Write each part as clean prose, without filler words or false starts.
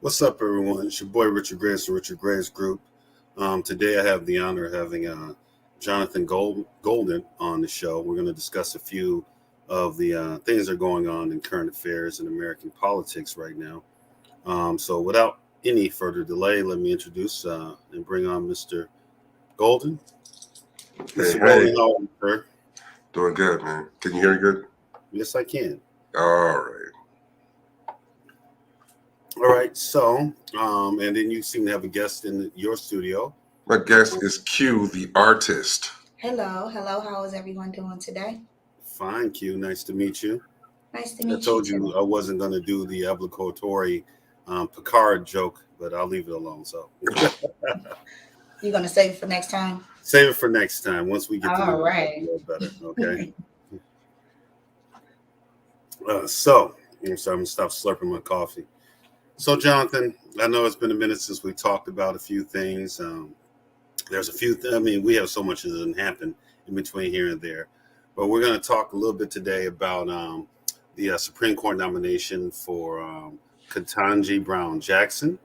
What's up, everyone? It's your boy Richard Graves from Richard Graves Group. Today I have the honor of having Jonathan Golden on the show. We're going to discuss a few of the things that are going on in current affairs and American politics right now. So without any further delay, let me introduce and bring on Mr. Golden. Mr. Golden, how are you, sir? Doing good, man. Can you hear me good? Yes, I can. All right. All right. So, and then you seem to have a guest in your studio. My guest is Q, the artist. Hello. How is everyone doing today? Fine, Q. Nice to meet you. Nice to meet you. I told you I wasn't going to do the obligatory Picard joke, but I'll leave it alone. So you're going to save it for next time? Save it for next time once we get to know right. a little better. Okay. So I'm sorry, I'm going to stop slurping my coffee. So, Jonathan, I know it's been a minute since we talked about a few things. There's a few we have so much that doesn't happen in between here and there. But we're going to talk a little bit today about the Supreme Court nomination for Ketanji Brown Jackson.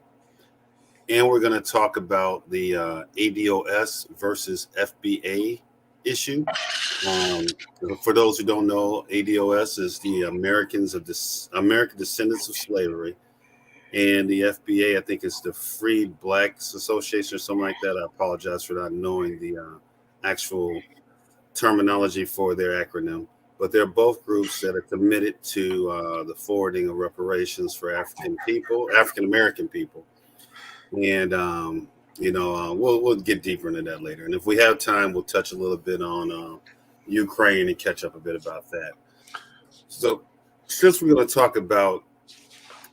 And we're going to talk about the ADOS versus FBA issue. For those who don't know, ADOS is the American Descendants of Slavery. And the FBA, I think it's the Freed Blacks Association or something like that. I apologize for not knowing the actual terminology for their acronym. But they're both groups that are committed to the forwarding of reparations for African American people. And, we'll get deeper into that later. And if we have time, we'll touch a little bit on Ukraine and catch up a bit about that. So since we're going to talk about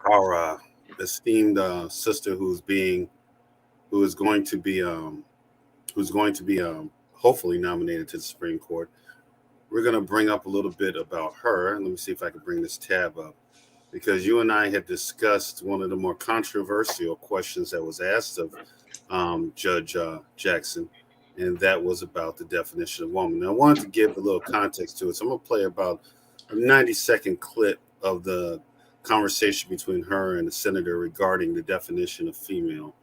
our esteemed sister who's going to be hopefully nominated to the Supreme Court, we're going to bring up a little bit about her. Let me see if I can bring this tab up, because you and I had discussed one of the more controversial questions that was asked of Judge Jackson, and that was about the definition of woman. Now, I wanted to give a little context to it, so I'm going to play about a 90-second clip of the conversation between her and the senator regarding the definition of female.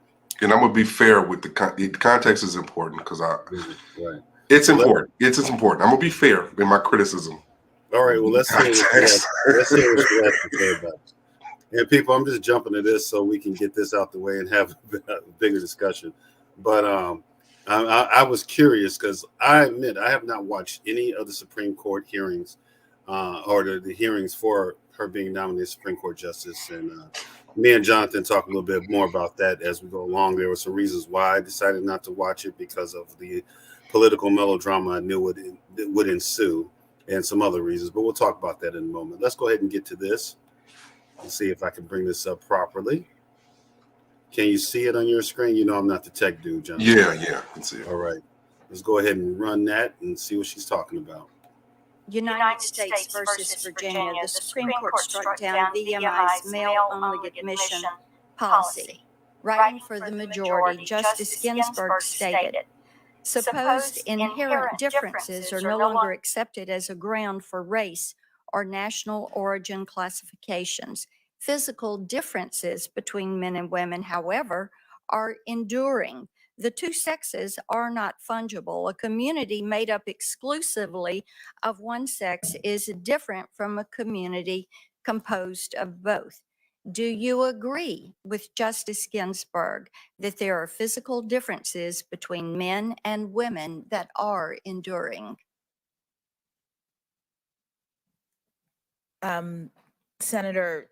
And I'm gonna be fair with the context is important because right. It's important. It's important. I'm gonna be fair in my criticism. All right. Well, let's hear what she has to say about it. And people, I'm just jumping to this so we can get this out the way and have a bigger discussion. But I was curious because I admit I have not watched any of the Supreme Court hearings or the hearings for her being nominated Supreme Court Justice. And me and Jonathan talk a little bit more about that as we go along. There were some reasons why I decided not to watch it because of the political melodrama I knew would ensue and some other reasons. But we'll talk about that in a moment. Let's go ahead and get to this and see if I can bring this up properly. Can you see it on your screen? You know I'm not the tech dude, Jonathan. Yeah, I can see it. All right. Let's go ahead and run that and see what she's talking about. United States versus Virginia, the Supreme Court struck down VMI's male-only admission policy. Writing for the majority, Justice Ginsburg stated, "Supposed inherent differences are no longer accepted as a ground for race or national origin classifications. Physical differences between men and women, however, are enduring. The two sexes are not fungible. A community made up exclusively of one sex is different from a community composed of both." Do you agree with Justice Ginsburg that there are physical differences between men and women that are enduring? Senator,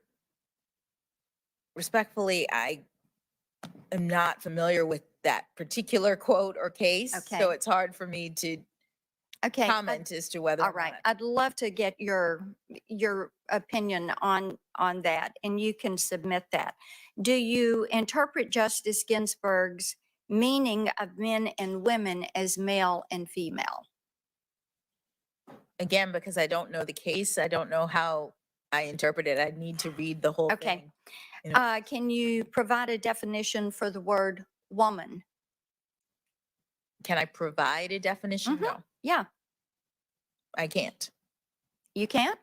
respectfully, I am not familiar with that particular quote or case, Okay. so it's hard for me to comment as to whether. All right, I'd love to get your opinion on that, and you can submit that. Do you interpret Justice Ginsburg's meaning of men and women as male and female? Again, because I don't know the case, I don't know how I interpret it. I'd need to read the whole thing. Can you provide a definition for the word woman? Can I provide a definition? No, Yeah, I can't. you can't?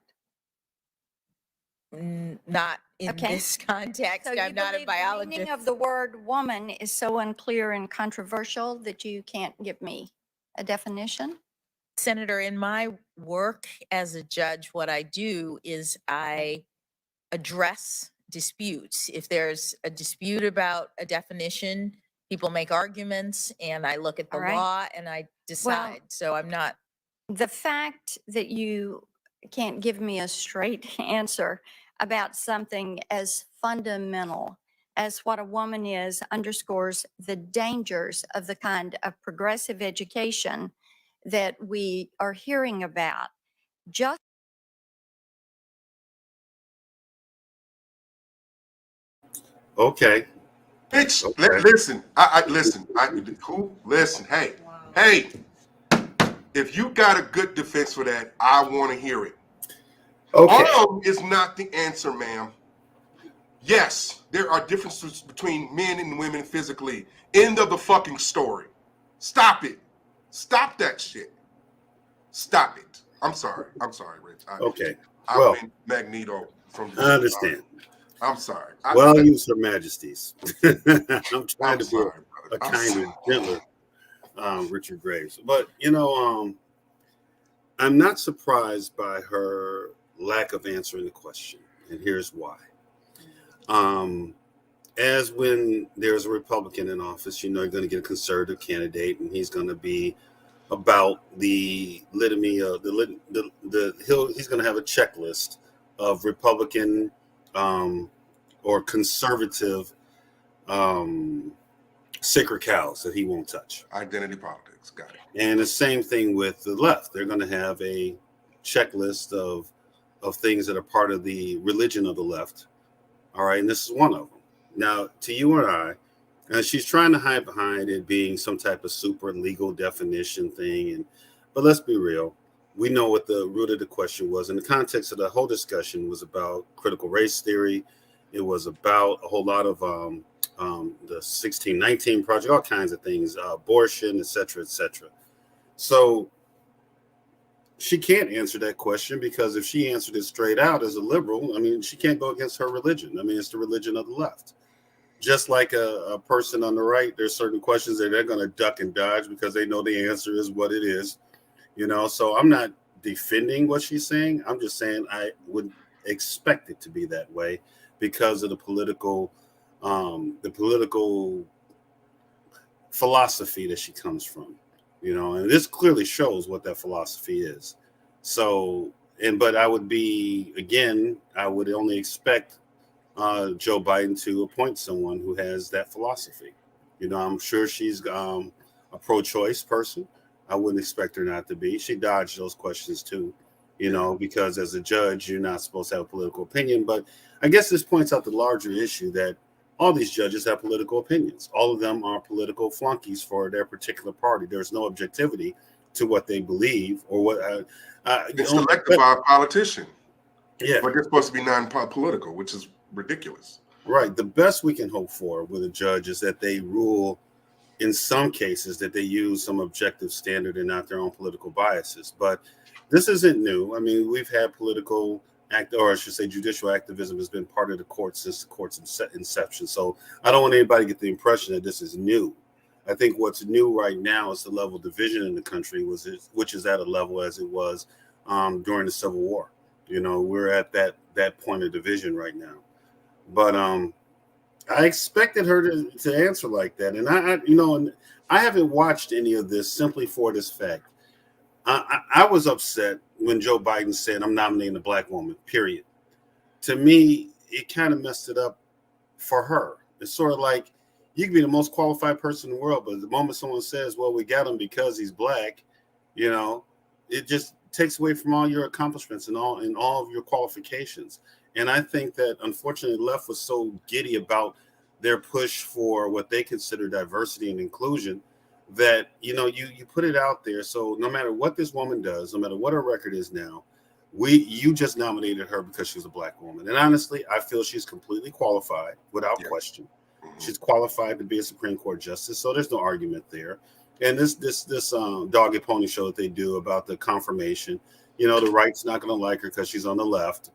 Not in Okay. this context. So you I'm not a believe the meaning biologist. of the word woman is so unclear and controversial that you can't give me a definition? Senator, in my work as a judge, what I do is I address disputes. If there's a dispute about a definition, people make arguments, and I look at the All right. law and I decide. So I'm not. The fact that you can't give me a straight answer about something as fundamental as what a woman is underscores the dangers of the kind of progressive education that we are hearing about. Just Okay. Bitch, Okay. listen. Listen. Listen. Hey. If you got a good defense for that, I want to hear it. Okay. Arm is not the answer, ma'am. Yes, there are differences between men and women physically. End of the fucking story. Stop it. Stop that shit. Stop it. I'm sorry, Rich. Okay. I Well, went Magneto from the I understand. I'm sorry. Well, use Her Majesties. I'm trying I'm to be sorry, a brother. I'm kinder, sorry. gentler Richard Graves. But, I'm not surprised by her lack of answering the question. And here's why. As when there's a Republican in office, you're going to get a conservative candidate, and he's going to be about the litany of he's going to have a checklist of Republican or conservative sacred cows that he won't touch. Identity politics. Got it. And the same thing with the left. They're going to have a checklist of things that are part of the religion of the left. All right. And this is one of them. Now, to you and I, she's trying to hide behind it being some type of super legal definition thing. But let's be real. We know what the root of the question was. In the context of the whole discussion was about critical race theory. It was about a whole lot of the 1619 Project, all kinds of things, abortion, et cetera, et cetera. So she can't answer that question because if she answered it straight out as a liberal, I mean, she can't go against her religion. I mean, it's the religion of the left. Just like a person on the right, there's certain questions that they're going to duck and dodge because they know the answer is what it is, So I'm not defending what she's saying. I'm just saying I would expect it to be that way because of the political philosophy that she comes from, and this clearly shows what that philosophy is. So, but I would only expect Joe Biden to appoint someone who has that philosophy. I'm sure she's a pro-choice person. I wouldn't expect her not to be. She dodged those questions too, because as a judge, you're not supposed to have a political opinion. But I guess this points out the larger issue that all these judges have political opinions. All of them are political flunkies for their particular party. There's no objectivity to what they believe or what. It's selected by a politician. Yeah. But they're supposed to be non-political, which is ridiculous. Right. The best we can hope for with a judge is that they rule in some cases that they use some objective standard and not their own political biases. But this isn't new. I mean, we've had judicial activism has been part of the court since the court's inception. So I don't want anybody to get the impression that this is new. I think what's new right now is the level of division in the country, which is at a level as it was during the Civil War. We're at that point of division right now. But I expected her to answer like that. And I haven't watched any of this simply for this fact. I was upset when Joe Biden said, I'm nominating a black woman, period. To me, it kind of messed it up for her. It's sort of like you can be the most qualified person in the world, but the moment someone says, well, we got him because he's black, it just takes away from all your accomplishments and all of your qualifications. And I think that, unfortunately, the left was so giddy about their push for what they consider diversity and inclusion that, you put it out there. So no matter what this woman does, no matter what her record is now, you just nominated her because she's a black woman. And honestly, I feel she's completely qualified without question. She's qualified to be a Supreme Court justice. So there's no argument there. And this dog and pony show that they do about the confirmation, the right's not going to like her because she's on the left.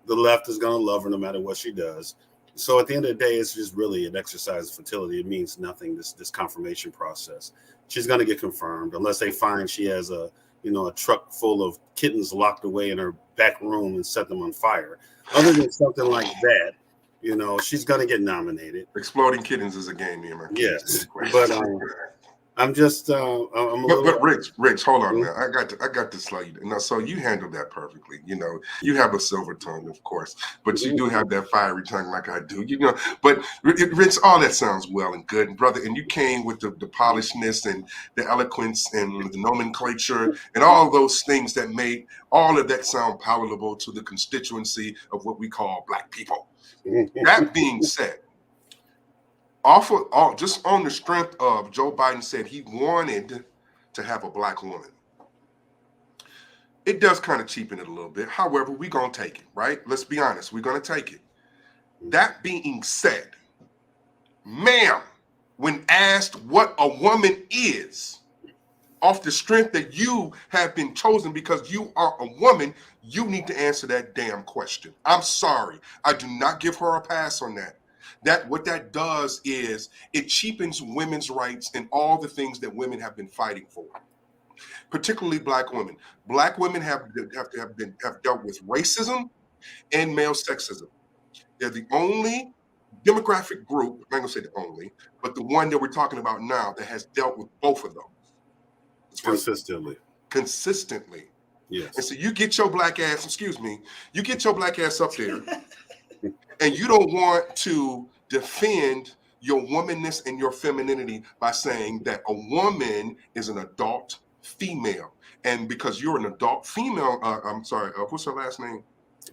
the left is going to love her no matter what she does. So at the end of the day, it's just really an exercise of fertility. It means nothing, this confirmation process. She's going to get confirmed unless they find she has a truck full of kittens locked away in her back room and set them on fire. Other than something like that, she's going to get nominated. Exploding kittens is a game, Emer. Yes, but I'm just But Riggs, hold on, man. I got to slow you. No, so you handled that perfectly. You have a silver tongue, of course, but you do have that fiery tongue like I do. But Riggs, all that sounds well and good, brother. And you came with the polishedness and the eloquence and the nomenclature and all those things that made all of that sound palatable to the constituency of what we call Black people. That being said, just on the strength of Joe Biden said he wanted to have a Black woman, it does kind of cheapen it a little bit. However, we're going to take it, right? Let's be honest. We're going to take it. That being said, ma'am, when asked what a woman is, off the strength that you have been chosen because you are a woman, you need to answer that damn question. I'm sorry. I do not give her a pass on that. What that does is it cheapens women's rights and all the things that women have been fighting for, particularly Black women. Black women have dealt with racism and male sexism. They're the only demographic group, I'm not gonna say the only, but the one that we're talking about now that has dealt with both of those. Consistently. Yes. And so you get your black ass up there and you don't want to defend your womanness and your femininity by saying that a woman is an adult female. And because you're an adult female, what's her last name?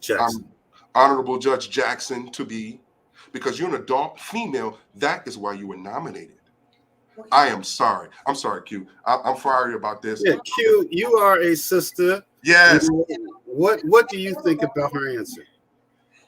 Jackson. Honorable Judge Jackson because you're an adult female, that is why you were nominated. I am sorry. I'm sorry, Q. I'm fiery about this. Yeah, Q, you are a sister. Yes. What do you think about her answer?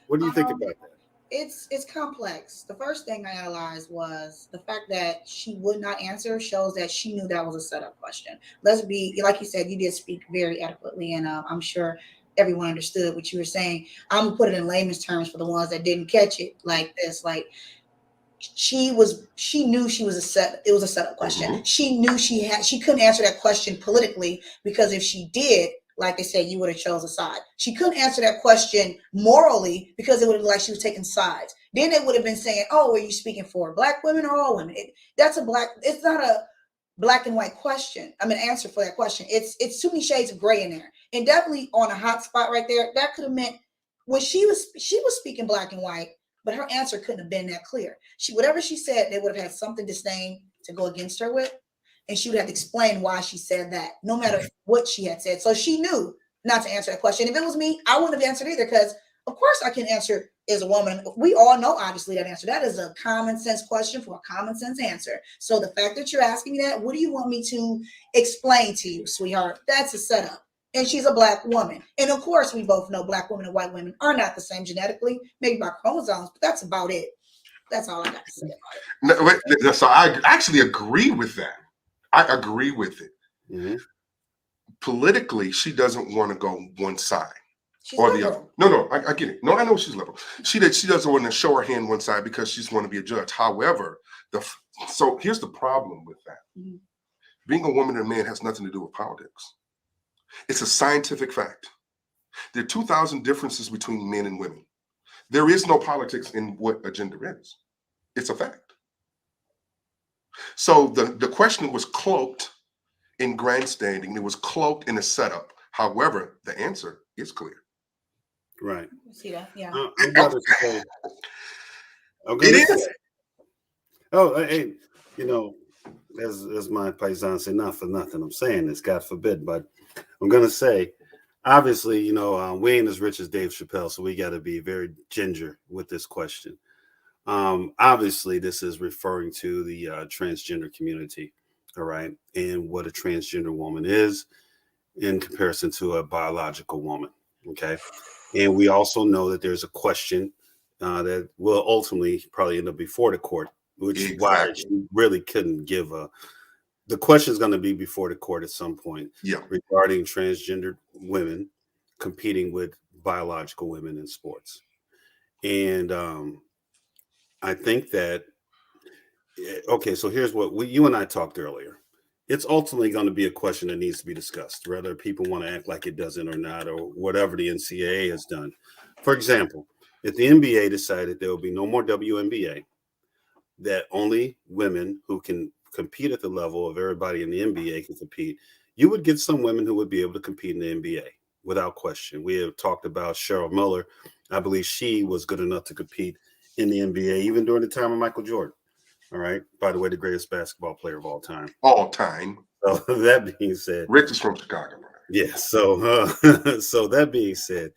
What do you think about that? It's complex. The first thing I analyzed was the fact that she would not answer shows that she knew that was a setup question. Let's be, like you said, you did speak very adequately, and I'm sure everyone understood what you were saying. I'm gonna put it in layman's terms for the ones that didn't catch it like this. Like she knew it was a setup question. Mm-hmm. She knew she couldn't answer that question politically, because if she did, like they said, you would have chose a side. She couldn't answer that question morally because it would have been like she was taking sides. Then they would have been saying, "Oh, are you speaking for Black women or all women?" It's not a black and white question. I mean, answer for that question. It's too many shades of gray in there, and definitely on a hot spot right there. That could have meant when she was speaking black and white, but her answer couldn't have been that clear. Whatever she said, they would have had something to say to go against her with. And she would have to explain why she said that, no matter what she had said. So she knew not to answer that question. If it was me, I wouldn't have answered either, because of course I can answer as a woman. We all know, obviously, that answer. That is a common sense question for a common sense answer. So the fact that you're asking me that, what do you want me to explain to you, sweetheart? That's a setup. And she's a Black woman. And of course, we both know Black women and white women are not the same genetically, maybe by chromosomes, but that's about it. That's all I got to say about it. No, so I actually agree with that. I agree with it. Mm-hmm. Politically, she doesn't want to go one side or the other. No, I get it. No, I know she's liberal. She doesn't want to show her hand one side because she's going to be a judge. However, so here's the problem with that. Mm-hmm. Being a woman and a man has nothing to do with politics. It's a scientific fact. There are 2,000 differences between men and women. There is no politics in what a gender is. It's a fact. So the question was cloaked in grandstanding. It was cloaked in a setup. However, the answer is clear. Right. See that? Yeah. It is. Oh, hey, as my paisan say, not for nothing. I'm saying this, God forbid, but I'm gonna say, obviously, we ain't as rich as Dave Chappelle, so we got to be very ginger with this question. Obviously, this is referring to the transgender community, all right, and what a transgender woman is in comparison to a biological woman, okay? And we also know that there's a question that will ultimately probably end up before the court, which is why she really couldn't give the question is going to be before the court at some point regarding transgender women competing with biological women in sports. And I think that, okay, so here's what you and I talked earlier. It's ultimately going to be a question that needs to be discussed, whether people want to act like it doesn't or not, or whatever the NCAA has done. For example, if the NBA decided there will be no more WNBA, that only women who can compete at the level of everybody in the NBA can compete, you would get some women who would be able to compete in the NBA without question. We have talked about Cheryl Miller. I believe she was good enough to compete in the NBA even during the time of Michael Jordan. All right. By the way, the greatest basketball player of all time. All time. So that being said, Rich is from Chicago. yeah. So, so that being said,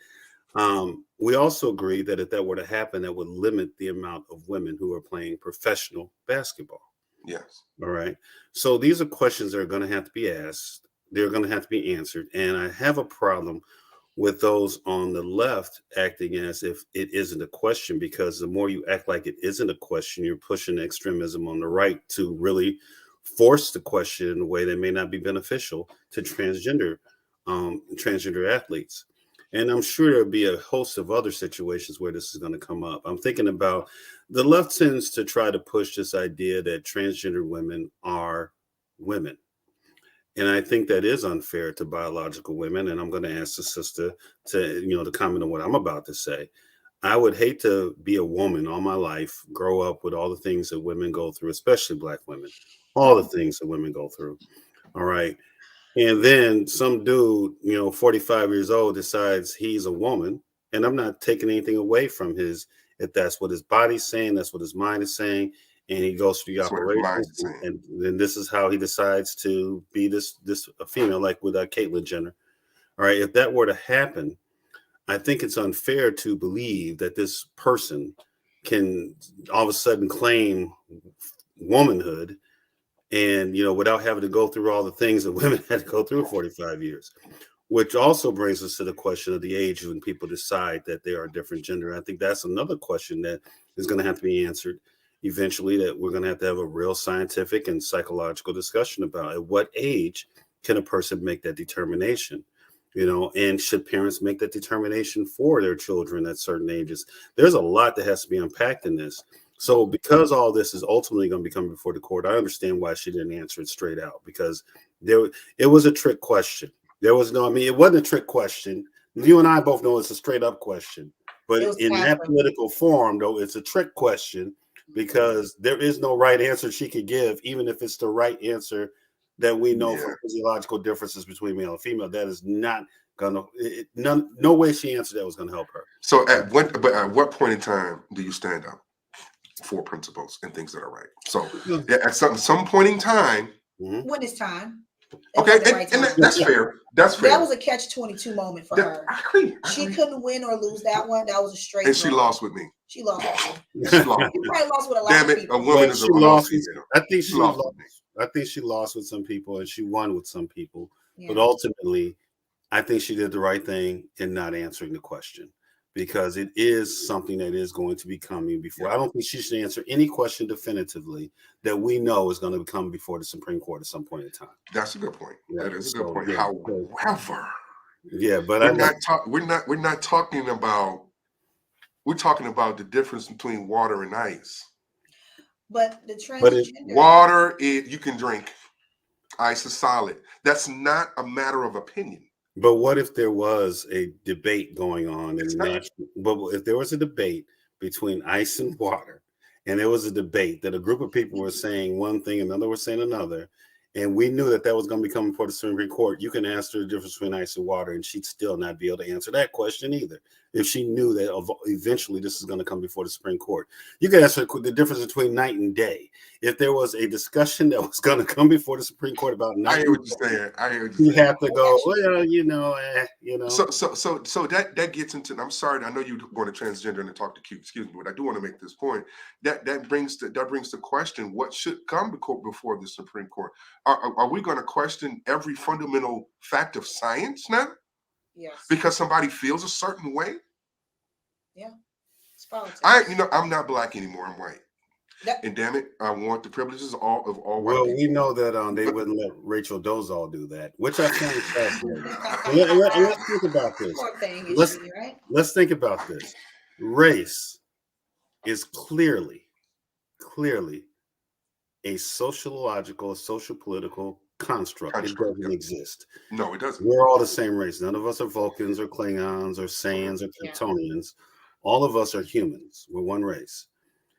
we also agree that if that were to happen, that would limit the amount of women who are playing professional basketball. Yes. All right. So these are questions that are going to have to be asked. They're going to have to be answered. And I have a problem with those on the left acting as if it isn't a question, because the more you act like it isn't a question, you're pushing extremism on the right to really force the question in a way that may not be beneficial to transgender athletes. And I'm sure there'll be a host of other situations where this is going to come up. I'm thinking about the left tends to try to push this idea that transgender women are women. And I think that is unfair to biological women. And I'm going to ask the sister to comment on what I'm about to say. I would hate to be a woman all my life, grow up with all the things that women go through, especially Black women, all the things that women go through. All right. And then some dude, 45 years old, decides he's a woman. And I'm not taking anything away from if that's what his body's saying, that's what his mind is saying. And he goes through the operations, and then this is how he decides to be this a female, like with Caitlyn Jenner. All right. If that were to happen, I think it's unfair to believe that this person can all of a sudden claim womanhood and, without having to go through all the things that women had to go through 45 years, which also brings us to the question of the age when people decide that they are a different gender. I think that's another question that is going to have to be answered eventually, that we're going to have a real scientific and psychological discussion about at what age can a person make that determination, and should parents make that determination for their children at certain ages? There's a lot that has to be unpacked in this. So because all this is ultimately going to be coming before the court, I understand why she didn't answer it straight out, because it was a trick question. It wasn't a trick question. You and I both know it's a straight up question, but in that political form, though, it's a trick question because there is no right answer she could give, even if it's the right answer that we know from physiological differences between male and female. That is not gonna, no way she answered that was gonna help her. So at what point in time do you stand up for principles and things that are right? So at some point in time, when it's time. Okay, and that's fair. That's fair. That was a catch-22 moment for her. I agree. She couldn't win or lose that one. That was a straight. And she lost with me. She lost with me. She lost. You probably lost with a lot Damn of it, people. a woman is a lost. I think she lost. I think she lost with some people and she won with some people. Yeah. But ultimately, I think she did the right thing in not answering the question, because it is something that is going to be coming before. I don't think she should answer any question definitively that we know is going to come before the Supreme Court at some point in time. That's a good point. Yeah, that is a good point. Yeah, however, but we're not talking about. We're talking about the difference between water and ice. But the transgender water you can drink. Ice is solid. That's not a matter of opinion. But what if there was a debate going on but if there was a debate between ice and water, and there was a debate that a group of people were saying one thing, another was saying another, and we knew that was going to be coming before the Supreme Court, you can ask her the difference between ice and water, and she'd still not be able to answer that question either. If she knew that eventually this is going to come before the Supreme Court, you can ask her the difference between night and day. If there was a discussion that was going to come before the Supreme Court about night, I hear what you're saying. You have to go, well, So that gets into. I'm sorry, I know you're going to transgender and talk to Q. Excuse me, but I do want to make this point. That brings the question: what should come before the Supreme Court? Are we going to question every fundamental fact of science now? Yes. Because somebody feels a certain way? Yeah. It's politics. I'm not Black anymore, I'm white. And damn it, I want the privileges of all white Well, people. we know that they wouldn't let Rachel Dolezal do that, which I find fascinating. Let's think about this. Poor thing, is Let's she, right? let's think about this. Race is clearly a sociological, social political construct. It doesn't exist. No, it doesn't. We're all the same race. None of us are Vulcans or Klingons or Saiyans or Yeah. Kryptonians. All of us are humans. We're one race.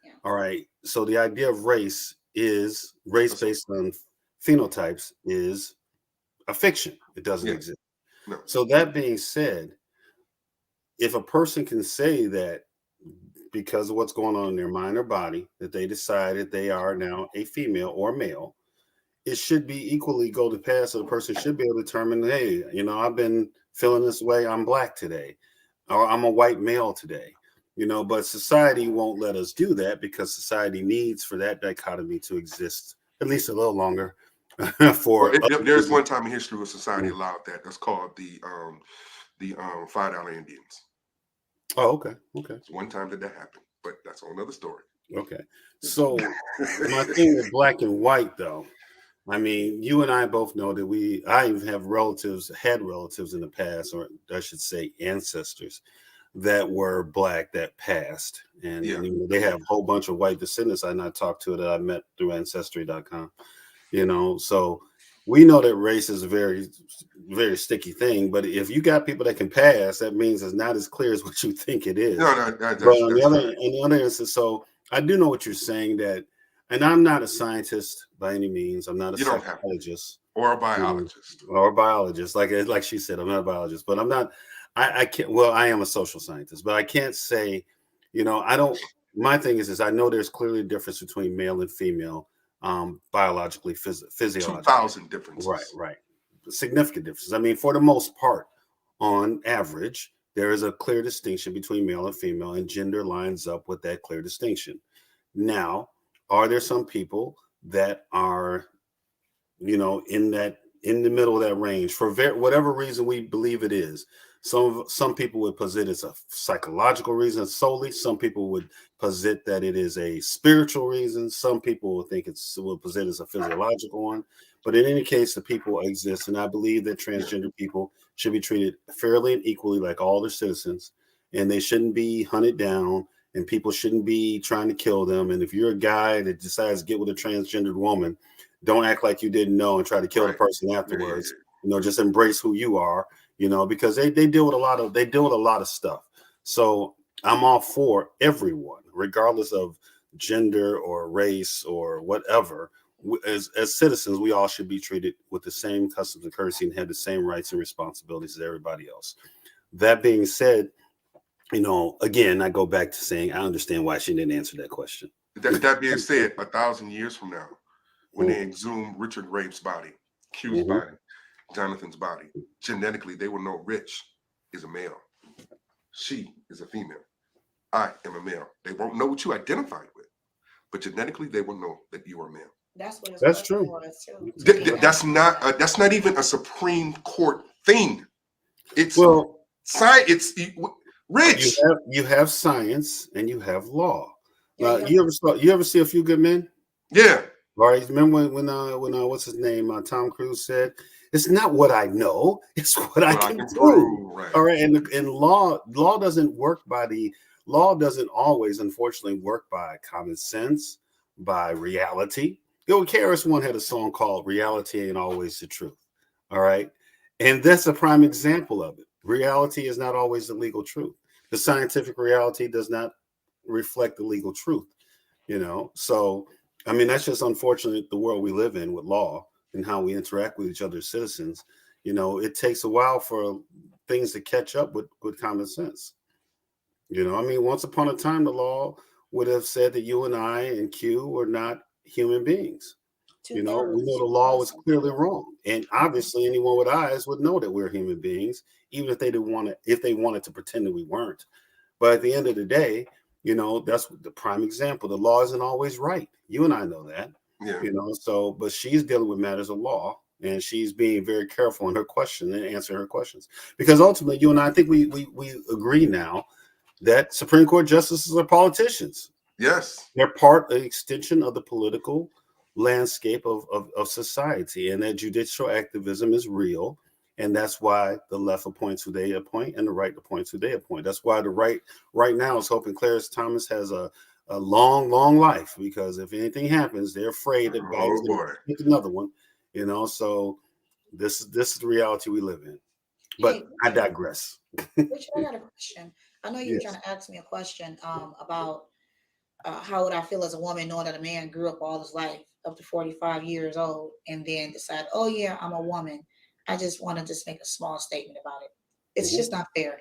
Yeah. All right. So the idea of race based on phenotypes is a fiction. It doesn't Yeah. exist. No. So that being said, if a person can say that because of what's going on in their mind or body, that they decided they are now a female or male, it should be equally go to pass. So the person should be able to determine, hey, I've been feeling this way. I'm black today, or I'm a white male today. But society won't let us do that because society needs for that dichotomy to exist at least a little longer. There's one time in history where society allowed that. That's called the $5 Indians. Oh, okay. It's one time that happened, but that's a whole other story. Okay. So my thing with black and white, though, I mean, you and I both know that I even had relatives in the past, or I should say ancestors, that were black that passed. And they have a whole bunch of white descendants I talked to that I met through Ancestry.com. So we know that race is a very, very sticky thing. But if you got people that can pass, that means it's not as clear as what you think it is. No, but on the other instance, so I do know what you're saying that. And I'm not a scientist by any means. I'm not a psychologist or a biologist. Or a biologist. Like she said, I'm not a biologist, but I'm not. I can't. Well, I am a social scientist, but I can't say. I don't. My thing is I know there's clearly a difference between male and female, biologically, physiologically. 2,000 differences. Right. Significant differences. I mean, for the most part, on average, there is a clear distinction between male and female, and gender lines up with that clear distinction. Now, are there some people that are, in the middle of that range for whatever reason we believe it is? Some people would posit it's a psychological reason solely. Some people would posit that it is a spiritual reason. Some people will think will posit as a physiological one. But in any case, the people exist, and I believe that transgender people should be treated fairly and equally like all their citizens, and they shouldn't be hunted down. And people shouldn't be trying to kill them. And if you're a guy that decides to get with a transgendered woman, don't act like you didn't know and try to kill the person afterwards. Just embrace who you are. Because they deal with a lot of stuff. So I'm all for everyone, regardless of gender or race or whatever. As citizens, we all should be treated with the same customs and courtesy and have the same rights and responsibilities as everybody else. That being said, again, I go back to saying I understand why she didn't answer that question. That being said, 1,000 years from now, when they exhume Richard Graves' body, Q's body, Jonathan's body, genetically, they will know Rich is a male. She is a female. I am a male. They won't know what you identified with, but genetically, they will know that you are male. That's true. That's not even a Supreme Court thing. It's science. It's Rich. You have science and you have law. You ever see A Few Good Men? Yeah. All right. Remember when what's his name? Tom Cruise said, "It's not what I know; it's what I can prove." Right. All right. And law doesn't work law doesn't always, unfortunately, work by common sense, by reality. KRS-One had a song called "Reality Ain't Always the Truth." All right. And that's a prime example of it. Reality is not always the legal truth. The scientific reality does not reflect the legal truth, So, I mean, that's just unfortunate, the world we live in with law and how we interact with each other as citizens. It takes a while for things to catch up with common sense. I mean, once upon a time, the law would have said that you and I and Q were not human beings. We know the law was clearly wrong. And obviously anyone with eyes would know that we're human beings, even if they wanted to pretend that we weren't. But at the end of the day, that's the prime example. The law isn't always right. You and I know that. Yeah. But she's dealing with matters of law, and she's being very careful in her question and answering her questions. Because ultimately, you and I think we agree now that Supreme Court justices are politicians. Yes. They're an extension of the political landscape of society, and that judicial activism is real. And that's why the left appoints who they appoint and the right appoints who they appoint. That's why the right now is hoping Clarence Thomas has a long, long life, because if anything happens, they're afraid that Biden's going to pick another one. So this is the reality we live in. But Hey, I digress. Richard, I got a question. I know you were Yes. trying to ask me a question about how would I feel as a woman knowing that a man grew up all his life up to 45 years old and then decide, oh yeah, I'm a woman. I just want to just make a small statement about it. It's just not fair.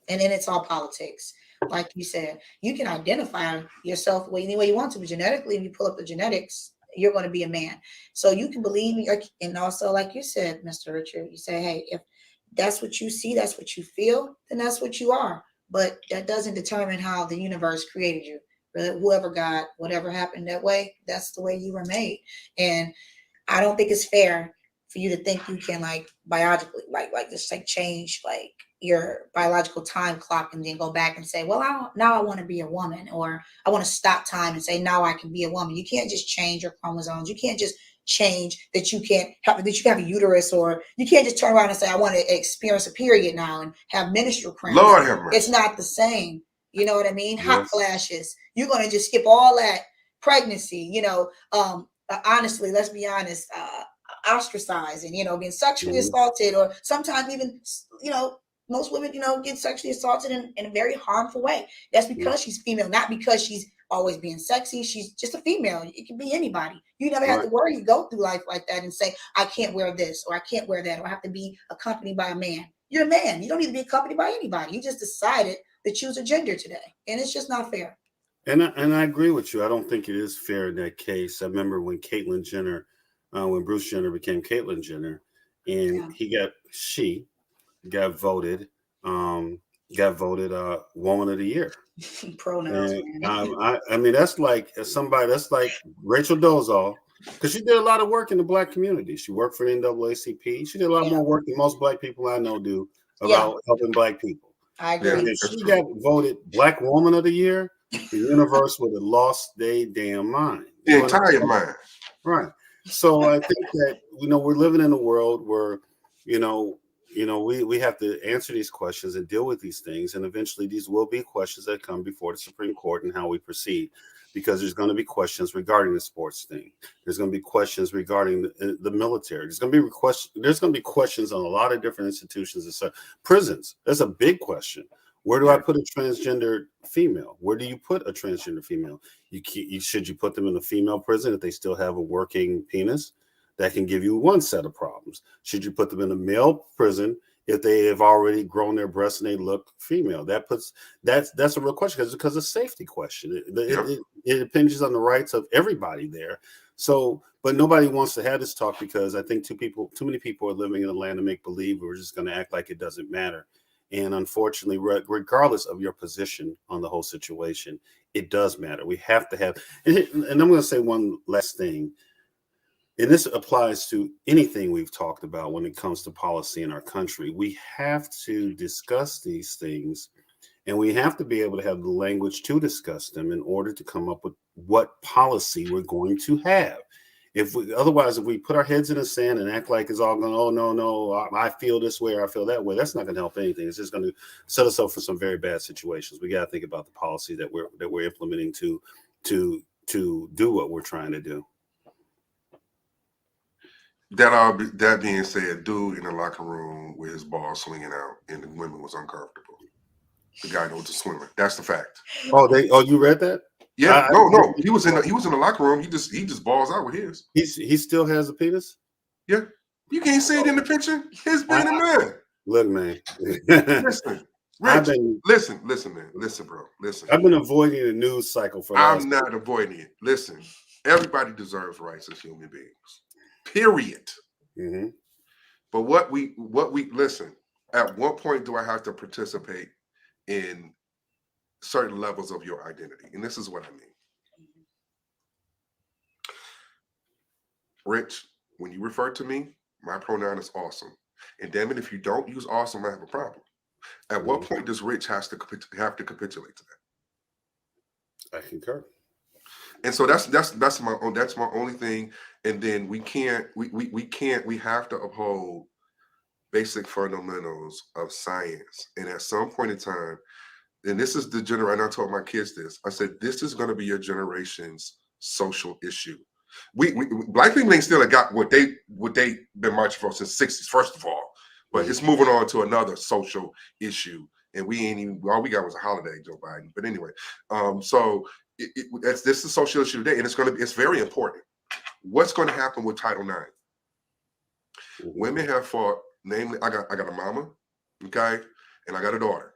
And then it's all politics. Like you said, you can identify yourself any way you want to, but genetically, if you pull up the genetics, you're going to be a man. So you can believe me. And also, like you said, Mr. Richard, you say, hey, if that's what you see, that's what you feel, then that's what you are. But that doesn't determine how the universe created you. Whoever God, whatever happened that way, that's the way you were made. And I don't think it's fair for you to think you can biologically just change your biological time clock and then go back and say, well, now I want to be a woman, or I want to stop time and say now I can be a woman. You can't just change your chromosomes. You can't just change that you can have a uterus, or you can't just turn around and say I want to experience a period now and have menstrual cramps. Lord have mercy. It's not the same. You know what I mean? Yes. Hot flashes. You're going to just skip all that pregnancy, honestly, let's be honest, ostracizing, being sexually assaulted, or sometimes even, most women, get sexually assaulted in a very harmful way. That's because she's female, not because she's always being sexy. She's just a female. It can be anybody. You never have to worry. You go through life like that and say, I can't wear this, or I can't wear that, or I have to be accompanied by a man. You're a man. You don't need to be accompanied by anybody. You just decided to choose a gender today. And it's just not fair. And I agree with you. I don't think it is fair in that case. I remember when Caitlyn Jenner, when Bruce Jenner became Caitlyn Jenner, and she got voted Woman of the Year. Pronouns, And, man. I mean, that's like Rachel Dolezal, because she did a lot of work in the Black community. She worked for the NAACP. She did a lot more work than most Black people I know do about helping Black people. I agree. And if she got voted Black Woman of the Year, the universe would have lost their damn mind. The entire mind. Right. So I think that, we're living in a world where, we have to answer these questions and deal with these things. And eventually these will be questions that come before the Supreme Court and how we proceed, because there's going to be questions regarding the sports thing. There's going to be questions regarding the military. There's going to be questions on a lot of different institutions and stuff. Prisons. That's a big question. Where do I put a transgender female? Where do you put a transgender female? Should you put them in a female prison if they still have a working penis? That can give you one set of problems. Should you put them in a male prison if they have already grown their breasts and they look female? That's a real question, because it's a safety question. It impinges on the rights of everybody there. So, but nobody wants to have this talk, because I think too many people are living in a land of make believe. We're just going to act like it doesn't matter. And unfortunately, regardless of your position on the whole situation, it does matter. We have to have, and I'm going to say one last thing, and this applies to anything we've talked about when it comes to policy in our country. We have to discuss these things, and we have to be able to have the language to discuss them in order to come up with what policy we're going to have. Otherwise, if we put our heads in the sand and act like it's all going, oh, no, I feel this way or I feel that way, that's not going to help anything. It's just going to set us up for some very bad situations. We got to think about the policy that we're implementing to do what we're trying to do. That being said, dude in the locker room with his ball swinging out and the women was uncomfortable. The guy that was a swimmer. That's the fact. Oh, you read that? Yeah, no. He was in the locker room. He just balls out with his. He still has a penis? Yeah. You can't see it in the picture. His being a man. Look, man. Listen. Rich, listen, man. Listen, bro. Listen. I've been avoiding the news cycle for I'm not avoiding it. Listen, everybody deserves rights as human beings. Period. Mm-hmm. But what we listen, at what point do I have to participate in certain levels of your identity? And this is what I mean. Rich, when you refer to me, my pronoun is awesome. And damn it, if you don't use awesome, I have a problem. At what point does Rich have to capitulate to that? I concur. And so that's my only thing. And then we have to uphold basic fundamentals of science. And at some point in time, and this is the generation, I told my kids this, I said, this is going to be your generation's social issue. We black people ain't still got what they been marching for since the 60s, first of all. But it's moving on to another social issue. And we ain't even, all we got was a holiday, Joe Biden. But anyway, so this is a social issue today, and it's very important. What's going to happen with Title IX? Women have fought, namely, I got a mama, okay, and I got a daughter,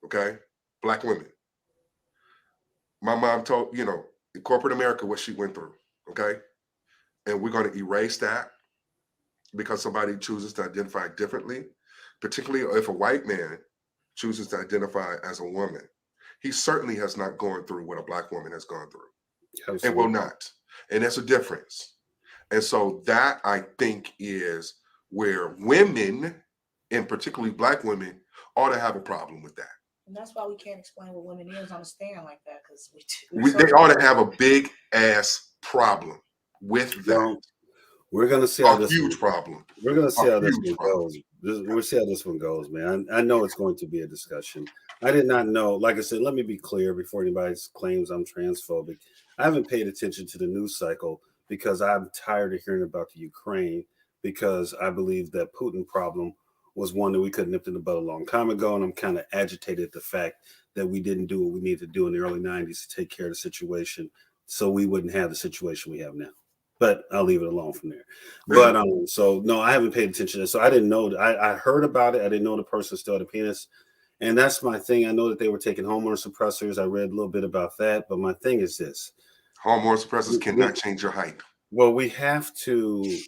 okay, Black women. My mom told, in corporate America, what she went through, okay, and we're going to erase that because somebody chooses to identify differently, particularly if a white man chooses to identify as a woman. He certainly has not gone through what a Black woman has gone through. Absolutely. And will not. And that's a difference. And so that, I think, is where women, and particularly Black women, ought to have a problem with that. And that's why we can't explain what women is on a stand like that, because they ought to have a big ass problem with that. Well, we're gonna see how this huge problem. We're gonna see how this one goes. We'll see how this one goes, man. I know it's going to be a discussion. I did not know. Like I said, let me be clear before anybody claims I'm transphobic. I haven't paid attention to the news cycle because I'm tired of hearing about the Ukraine, because I believe that Putin problem was one that we could have nipped in the bud a long time ago. And I'm kind of agitated at the fact that we didn't do what we needed to do in the early 90s to take care of the situation so we wouldn't have the situation we have now. But I'll leave it alone from there. But so no, I haven't paid attention to it. So I didn't know. I heard about it. I didn't know the person still had a penis. And that's my thing. I know that they were taking hormone suppressors. I read a little bit about that. But my thing is this. Hormone suppressors cannot change your height. Well, we have to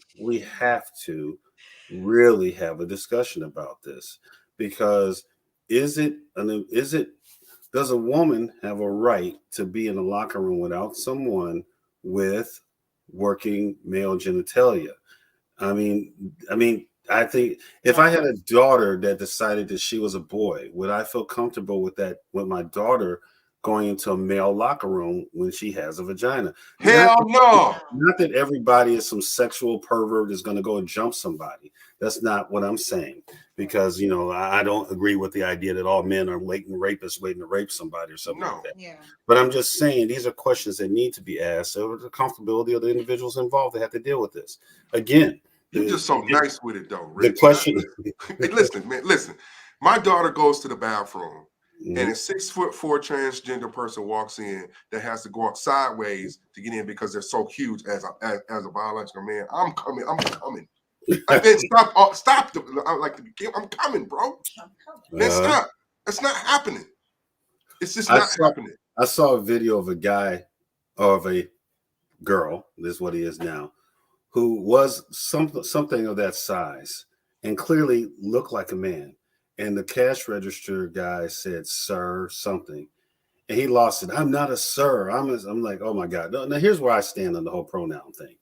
really have a discussion about this, because does a woman have a right to be in a locker room without someone with working male genitalia? I mean, I think if I had a daughter that decided that she was a boy, would I feel comfortable with that, with my daughter going into a male locker room when she has a vagina? Hell no. Not that everybody is some sexual pervert is going to go and jump somebody. That's not what I'm saying, because I don't agree with the idea that all men are latent rapists waiting to rape somebody or something like that. Yeah. But I'm just saying these are questions that need to be asked. So the comfortability of the individuals involved, they have to deal with this. Again, you're just so nice with it, though, Rich. The question. Hey, listen, man. Listen. My daughter goes to the bathroom. Mm-hmm. And a 6'4" transgender person walks in that has to go up sideways to get in because they're so huge as a biological man. I'm coming. I didn't stop. I'm coming, bro. That's not happening. It's just not happening. I saw a video of a guy, or of a girl, this is what he is now, who was something of that size and clearly looked like a man. And the cash register guy said, "Sir," something, and he lost it. I'm not a sir. I'm like, oh my God. Now here's where I stand on the whole pronoun thing.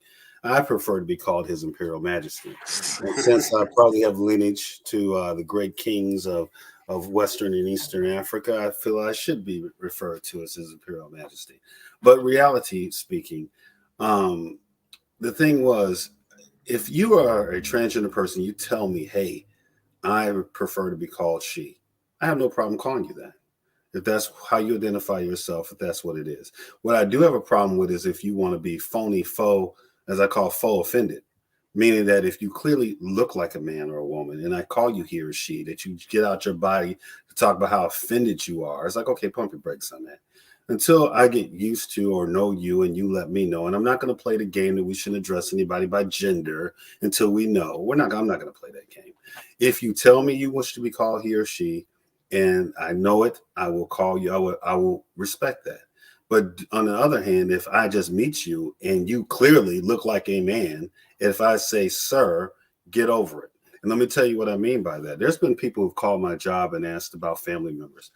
I prefer to be called His Imperial Majesty. And since I probably have lineage to the great kings of Western and Eastern Africa, I feel I should be referred to as His Imperial Majesty. But reality speaking, the thing was, if you are a transgender person, you tell me, hey, I prefer to be called she. I have no problem calling you that. If that's how you identify yourself, if that's what it is. What I do have a problem with is if you want to be phony, faux, as I call faux offended, meaning that if you clearly look like a man or a woman and I call you he or she, that you get out your body to talk about how offended you are. It's like, okay, pump your brakes on that. Until I get used to or know you and you let me know. And I'm not going to play the game that we shouldn't address anybody by gender until we know. I'm not going to play that game. If you tell me you wish to be called he or she, and I know it, I will call you. I will respect that. But on the other hand, if I just meet you and you clearly look like a man, if I say, sir, get over it. And let me tell you what I mean by that. There's been people who've called my job and asked about family members.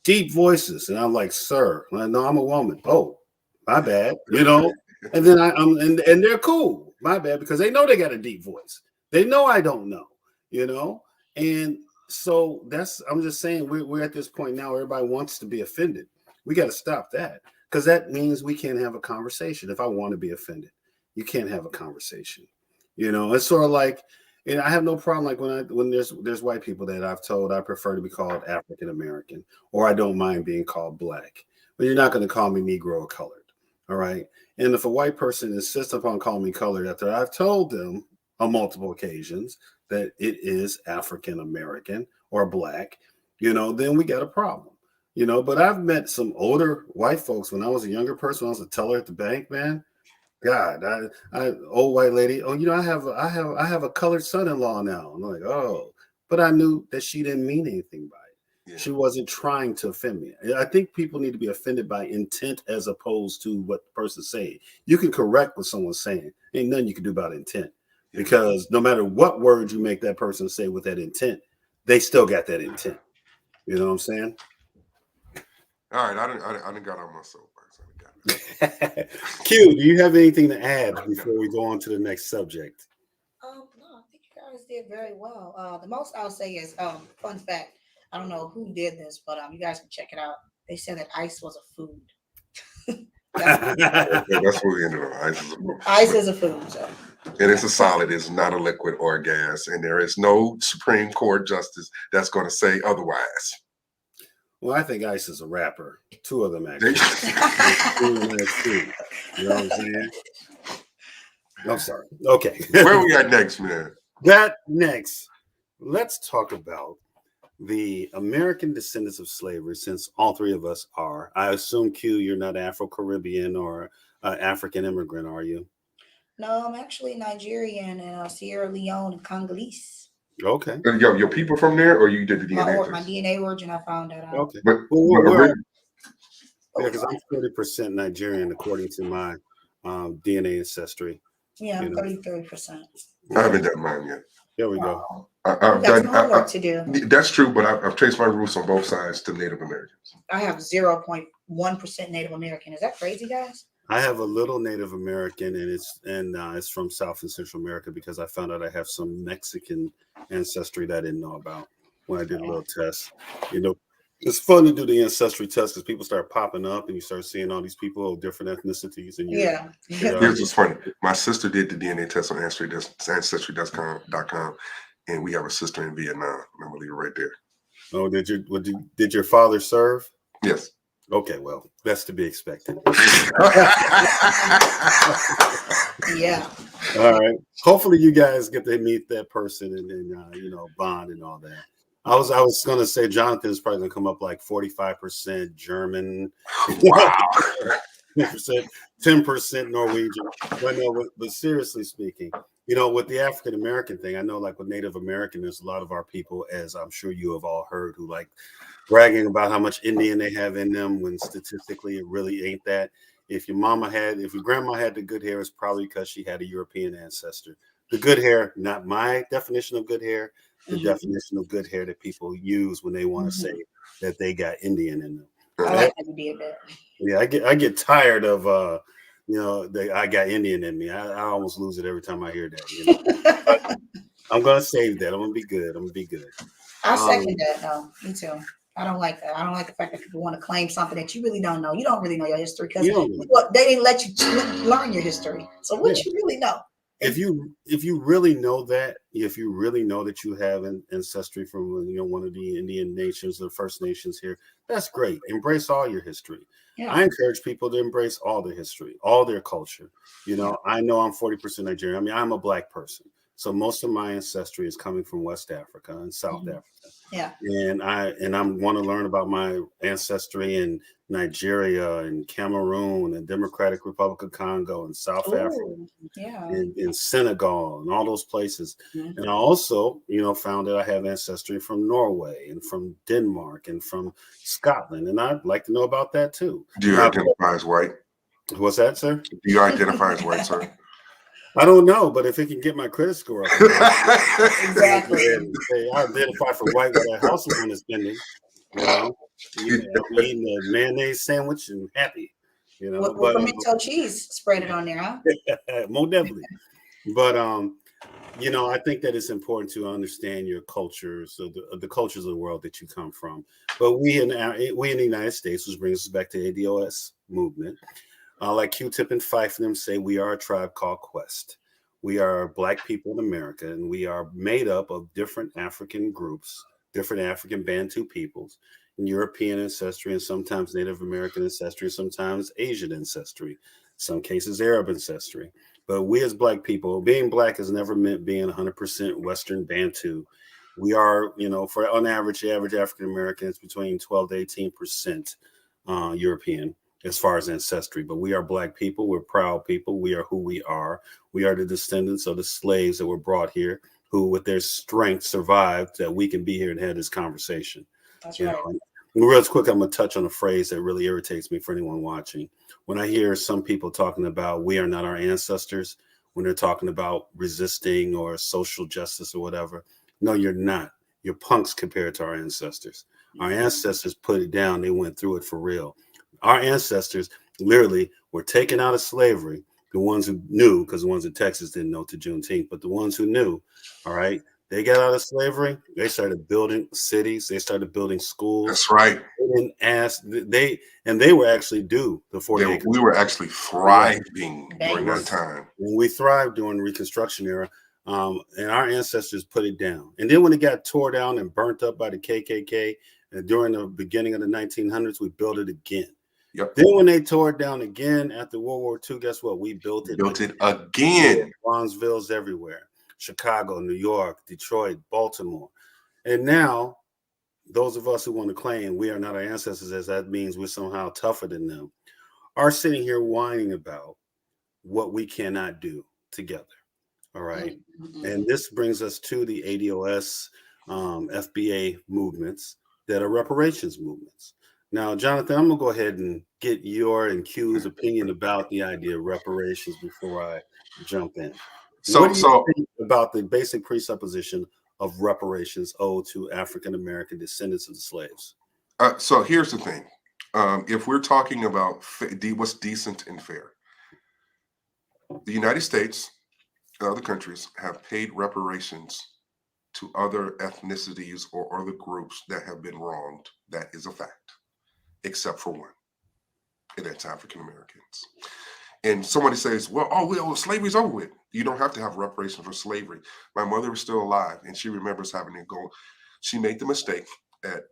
Deep voices. And I'm like, sir, no, I'm a woman. Oh, my bad. And then and they're cool. My bad, because they know they got a deep voice. They know I don't know, and so I'm just saying we're at this point now. Everybody wants to be offended. We got to stop that, because that means we can't have a conversation. If I want to be offended, you can't have a conversation. It's sort of like, and I have no problem like when there's white people that I've told I prefer to be called African American, or I don't mind being called Black, but you're not going to call me Negro or colored. All right. And if a white person insists upon calling me colored after I've told them on multiple occasions that it is African American or Black, then we got a problem. But I've met some older white folks when I was a younger person. When I was a teller at the bank, man. God, old white lady. Oh, I have a colored son-in-law now. I'm like, oh, but I knew that she didn't mean anything by it. Yeah. She wasn't trying to offend me. I think people need to be offended by intent as opposed to what the person's saying. You can correct what someone's saying. Ain't nothing you can do about intent, because no matter what words you make that person say with that intent, they still got that intent. You know what I'm saying? All right, I didn't got on my soapbox. Q, do you have anything to add before we go on to the next subject? No, I think you guys did very well. The most I'll say is, fun fact. I don't know who did this, but you guys can check it out. They said that ice was a food. That's what we ended on. Ice is a food. Ice is a food. So. And it's a solid. It's not a liquid or a gas. And there is no Supreme Court justice that's going to say otherwise. Well, I think Ice is a rapper. Two of them, actually. You know what I'm saying? I'm sorry. Okay. Where we at next, man? Next, let's talk about the American descendants of slavery, since all three of us are. I assume, Q, you're not Afro-Caribbean or African immigrant, are you? No, I'm actually Nigerian and Sierra Leone and Congolese. Okay. Your people from there, or you did the DNA test? My DNA origin, I found that out. Okay. Because I'm 40% Nigerian according to my DNA ancestry. Yeah, I'm 33%. I haven't done mine yet. There we go. I've got some homework to do. That's true, but I've traced my roots on both sides to Native Americans. I have 0.1% Native American. Is that crazy, guys? I have a little Native American, and it's from South and Central America, because I found out I have some Mexican ancestry that I didn't know about when I did a little test. It's fun to do the ancestry test because people start popping up and you start seeing all these people of different ethnicities. And here's what's funny. My sister did the DNA test on ancestry.com, and we have a sister in Vietnam. I'm gonna leave it right there. Oh, did your father serve? Yes. Okay, well, that's to be expected. Yeah. All right. Hopefully, you guys get to meet that person and then bond and all that. I was gonna say Jonathan is probably gonna come up like 45% German, wow, 10% Norwegian. But seriously speaking, with the African American thing, I know like with Native American, there's a lot of our people, as I'm sure you have all heard, who like bragging about how much Indian they have in them, when statistically it really ain't that. If your grandma had the good hair, it's probably because she had a European ancestor. The good hair, not my definition of good hair, the definition of good hair that people use when they want to say that they got Indian in them. I like that you did that. Yeah, I get tired of I got Indian in me. I almost lose it every time I hear that. I'm gonna save that. I'm gonna be good. I second that. No, me too. I don't like that. I don't like the fact that people want to claim something that you really don't know. You don't really know your history because they didn't let you learn your history. So what you really know? If you really know that, if you really know that you have an ancestry from one of the Indian nations or First Nations here, that's great. Embrace all your history. Yeah. I encourage people to embrace all their history, all their culture. I know I'm 40% Nigerian. I mean, I'm a Black person. So most of my ancestry is coming from West Africa and South Africa. Yeah. And I want to learn about my ancestry in Nigeria and Cameroon and Democratic Republic of Congo and South Africa, and Senegal and all those places. Mm-hmm. And I also, found that I have ancestry from Norway and from Denmark and from Scotland. And I'd like to know about that too. Do you identify as white? What's that, sir? Do you identify as white, sir? I don't know, but if it can get my credit score up, exactly. I identify for white with that house loan is spending. I'm eating a mayonnaise sandwich and happy. With pimento cheese, spread it on there, huh? More definitely. But You know, I think that it's important to understand your cultures, so the cultures of the world that you come from. But we in the United States, which brings us back to the ADOS movement. Like Q-Tip and Fife and them say, we are a tribe called Quest. We are Black people in America, and we are made up of different African groups, different African Bantu peoples, and European ancestry, and sometimes Native American ancestry, sometimes Asian ancestry, some cases Arab ancestry. But we as Black people, being Black has never meant being 100% Western Bantu. We are, you know, for on average, the average African American is between 12 to 18% European as far as ancestry. But we are Black people. We're proud people. We are who we are. We are the descendants of the slaves that were brought here, who, with their strength, survived that we can be here and have this conversation. That's You right. know, and real quick, I'm gonna touch on a phrase that really irritates me for anyone watching. When I hear some people talking about we are not our ancestors, when they're talking about resisting or social justice or whatever, no, you're not. You're punks compared to our ancestors. Our ancestors put it down. They went through it for real. Our ancestors literally were taken out of slavery. The ones who knew, because the ones in Texas didn't know to Juneteenth, but the ones who knew, all right, they got out of slavery. They started building cities. They started building schools. That's right. They didn't ask. They were actually due the 48. We were actually thriving during that Banks. time. When we thrived during the Reconstruction era, and our ancestors put it down. And then when it got tore down and burnt up by the KKK, and during the beginning of the 1900s, we built it again. Yep. Then when they tore it down again after World War II, guess what? We built it. Built it again. Bronzeville's everywhere. Chicago, New York, Detroit, Baltimore. And now, those of us who want to claim we are not our ancestors, as that means we're somehow tougher than them, are sitting here whining about what we cannot do together. All right. Mm-hmm. And this brings us to the ADOS, FBA movements that are reparations movements. Now, Jonathan, I'm going to go ahead and get your and Q's opinion about the idea of reparations before I jump in. What do you think about the basic presupposition of reparations owed to African American descendants of the slaves? So here's the thing. If we're talking about what's decent and fair, the United States and other countries have paid reparations to other ethnicities or other groups that have been wronged. That is a fact, except for one, and that's African Americans. And somebody says, well, slavery's over with. You don't have to have reparations for slavery. My mother is still alive, and she remembers having to go. She made the mistake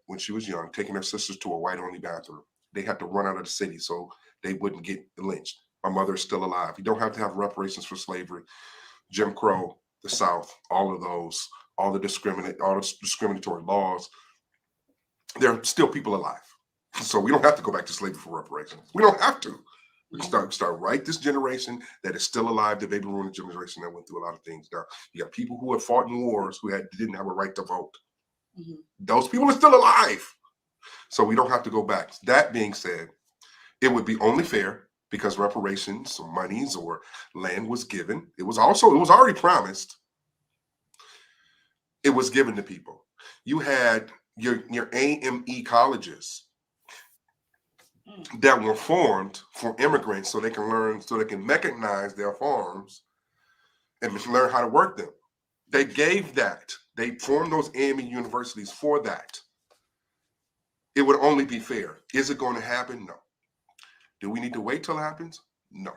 when she was young, taking her sisters to a white-only bathroom. They had to run out of the city so they wouldn't get lynched. My mother is still alive. You don't have to have reparations for slavery. Jim Crow, the South, all of those, all the discriminatory laws, there are still people alive. So we don't have to go back to slavery for reparations. We don't have to. We can start right this generation that is still alive, the baby boomer generation that went through a lot of things. Now, you got people who have fought in wars who didn't have a right to vote. Mm-hmm. Those people are still alive. So we don't have to go back. That being said, it would be only fair because reparations or monies or land was given. It was already promised. It was given to people. You had your AME colleges that were formed for immigrants so they can learn, so they can mechanize their farms and learn how to work them. They gave that. They formed those AME universities for that. It would only be fair. Is it going to happen? No. Do we need to wait till it happens? No.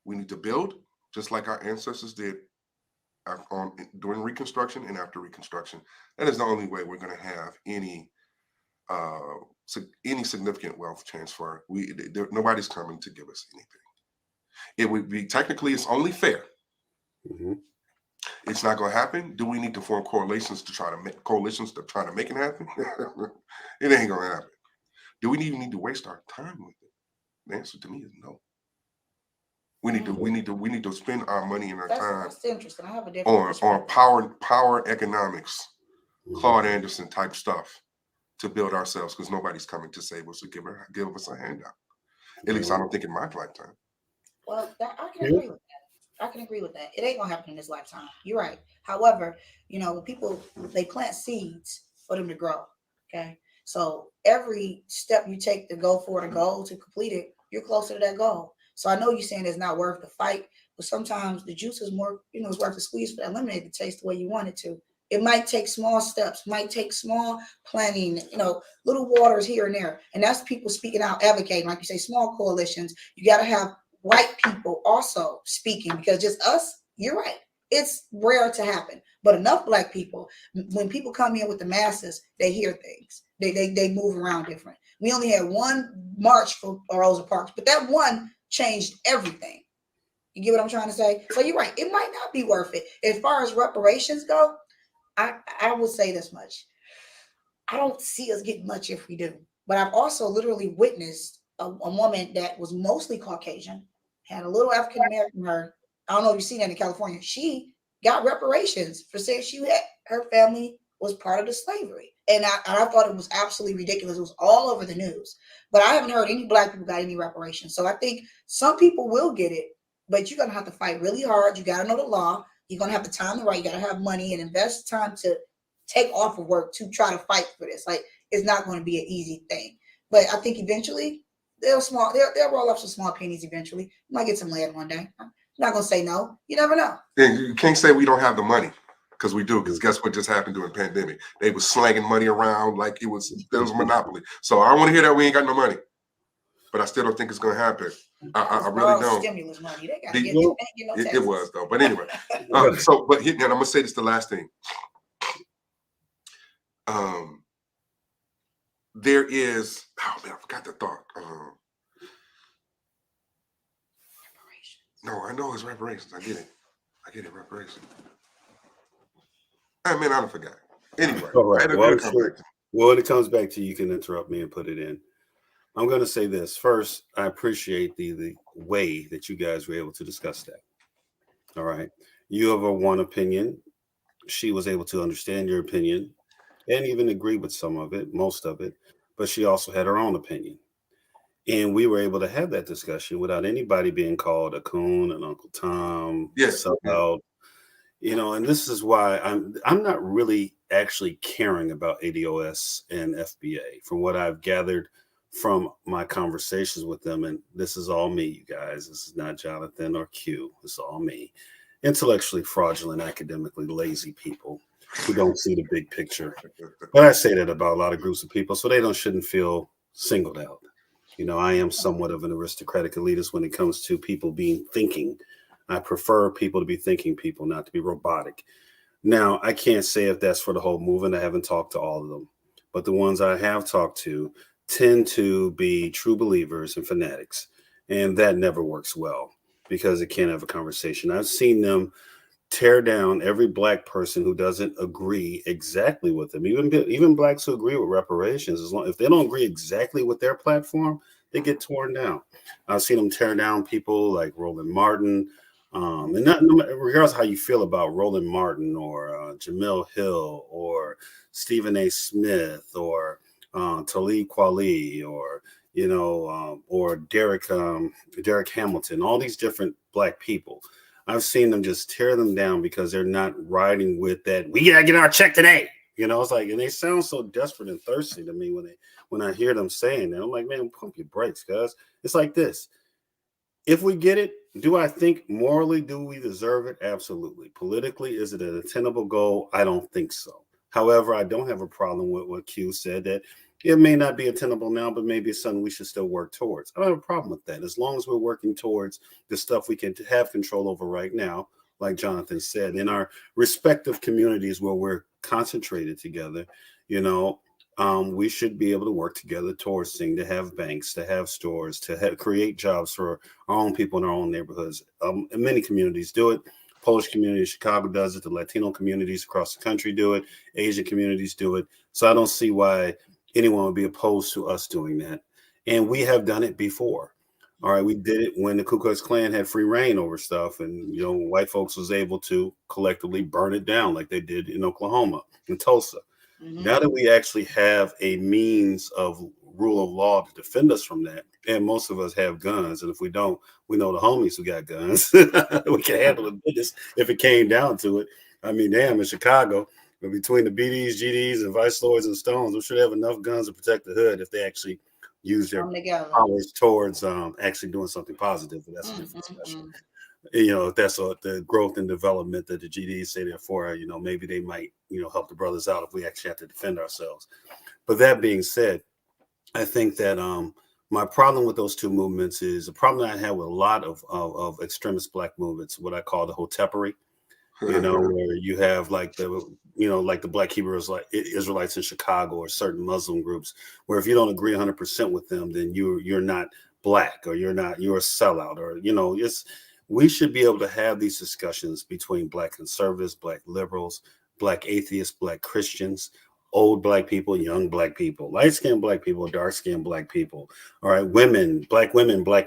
We need to build just like our ancestors did during Reconstruction and after Reconstruction. That is the only way we're going to have any significant wealth transfer. Nobody's coming to give us anything. It would be technically, it's only fair. Mm-hmm. It's not going to happen. Do we need to form coalitions to try to make it happen? It ain't going to happen. Do we even need to waste our time with it? The answer to me is no. We need to spend our money and our time. That's interesting. I have a different on power economics, Claude Anderson type stuff to build ourselves, because nobody's coming to save us or give us a handout. At least I don't think in my lifetime. Well, I can agree with that. I can agree with that. It ain't gonna happen in this lifetime. You're right. However, people, they plant seeds for them to grow. Okay. So every step you take to go for the goal, to complete it, you're closer to that goal. So I know you're saying it's not worth the fight, but sometimes the juice is more, it's worth the squeeze for that lemonade to taste the way you want it to. It might take small steps, might take small planning, little waters here and there. And that's people speaking out, advocating, like you say, small coalitions. You got to have white people also speaking, because just us, you're right, it's rare to happen. But enough black people, when people come in with the masses, they hear things. They move around different. We only had one march for Rosa Parks, but that one changed everything. You get what I'm trying to say? So you're right. It might not be worth it. As far as reparations go, I will say this much. I don't see us getting much if we do. But I've also literally witnessed a woman that was mostly Caucasian, had a little African American in her. I don't know if you've seen that in California. She got reparations for saying her family was part of the slavery. And I thought it was absolutely ridiculous. It was all over the news. But I haven't heard any black people got any reparations. So I think some people will get it, but you're going to have to fight really hard. You got to know the law. You're going to have the time to write. You got to have money and invest time to take off of work to try to fight for this. Like, it's not going to be an easy thing. But I think eventually they'll roll up some small pennies eventually. You might get some land one day. I'm not going to say no. You never know. And you can't say we don't have the money, because we do. Because guess what just happened during the pandemic? They was slanging money around like it was a monopoly. So I don't want to hear that we ain't got no money. But I still don't think it's going to happen. I really don't. Stimulus money. They got to it was though. But anyway, and I'm gonna say this the last thing. There is, oh man, I forgot the thought. No, I know it's reparations. I get it, reparations. I mean, I don't forget. Anyway, all right. Well, when it comes back to you, can interrupt me and put it in. I'm going to say this. First, I appreciate the way that you guys were able to discuss that. All right. You have a one opinion. She was able to understand your opinion and even agree with some of it, most of it, but she also had her own opinion. And we were able to have that discussion without anybody being called a coon, an Uncle Tom, sellout, and this is why I'm not really actually caring about ADOS and FBA from what I've gathered from my conversations with them. And this is all me, you guys. This is not Jonathan or Q. This is all me. Intellectually fraudulent, academically lazy people who don't see the big picture. But I say that about a lot of groups of people, so they shouldn't feel singled out. I am somewhat of an aristocratic elitist when it comes to people being thinking. I prefer people to be thinking people, not to be robotic. Now, I can't say if that's for the whole movement. I haven't talked to all of them, but the ones I have talked to tend to be true believers and fanatics, and that never works well because it can't have a conversation. I've seen them tear down every black person who doesn't agree exactly with them. Even blacks who agree with reparations, if they don't agree exactly with their platform, they get torn down. I've seen them tear down people like Roland Martin, and not regardless of how you feel about Roland Martin or Jamil Hill or Stephen A. Smith or Talib Kweli or Derek Hamilton, all these different black people. I've seen them just tear them down because they're not riding with that. We gotta get our check today. It's like, and they sound so desperate and thirsty to me when I hear them saying that. I'm like, man, pump your brakes, guys. It's like this. If we get it, do I think morally, do we deserve it? Absolutely. Politically, is it an attainable goal? I don't think so. However, I don't have a problem with what Q said, that it may not be attainable now, but maybe it's something we should still work towards. I don't have a problem with that. As long as we're working towards the stuff we can have control over right now, like Jonathan said, in our respective communities where we're concentrated together, we should be able to work together towards things, to have banks, to have stores, to create jobs for our own people in our own neighborhoods. And many communities do it. Polish community in Chicago does it. The Latino communities across the country do it. Asian communities do it. So I don't see why anyone would be opposed to us doing that. And we have done it before. All right, we did it when the Ku Klux Klan had free reign over stuff, and white folks was able to collectively burn it down like they did in Oklahoma and Tulsa. Mm-hmm. Now that we actually have a means of rule of law to defend us from that, and most of us have guns, and if we don't, we know the homies who got guns. We can handle the business if it came down to it. I mean, damn, in Chicago, between the BDs, GDs, and Vice Lords and Stones, we should have enough guns to protect the hood if they actually use their powers towards actually doing something positive. But that's a different discussion. if that's the growth and development that the GDs say they're for, maybe they might, help the brothers out if we actually have to defend ourselves. But that being said, I think that my problem with those two movements is a problem that I have with a lot of extremist Black movements, what I call the hotepery, where you have like the Black Hebrew Israelites in Chicago or certain Muslim groups, where if you don't agree 100% with them, then you're not Black, or you're a sellout, or we should be able to have these discussions between Black conservatives, Black liberals, Black atheists, Black Christians, old Black people, young Black people, light-skinned Black people, dark-skinned Black people, all right, women, Black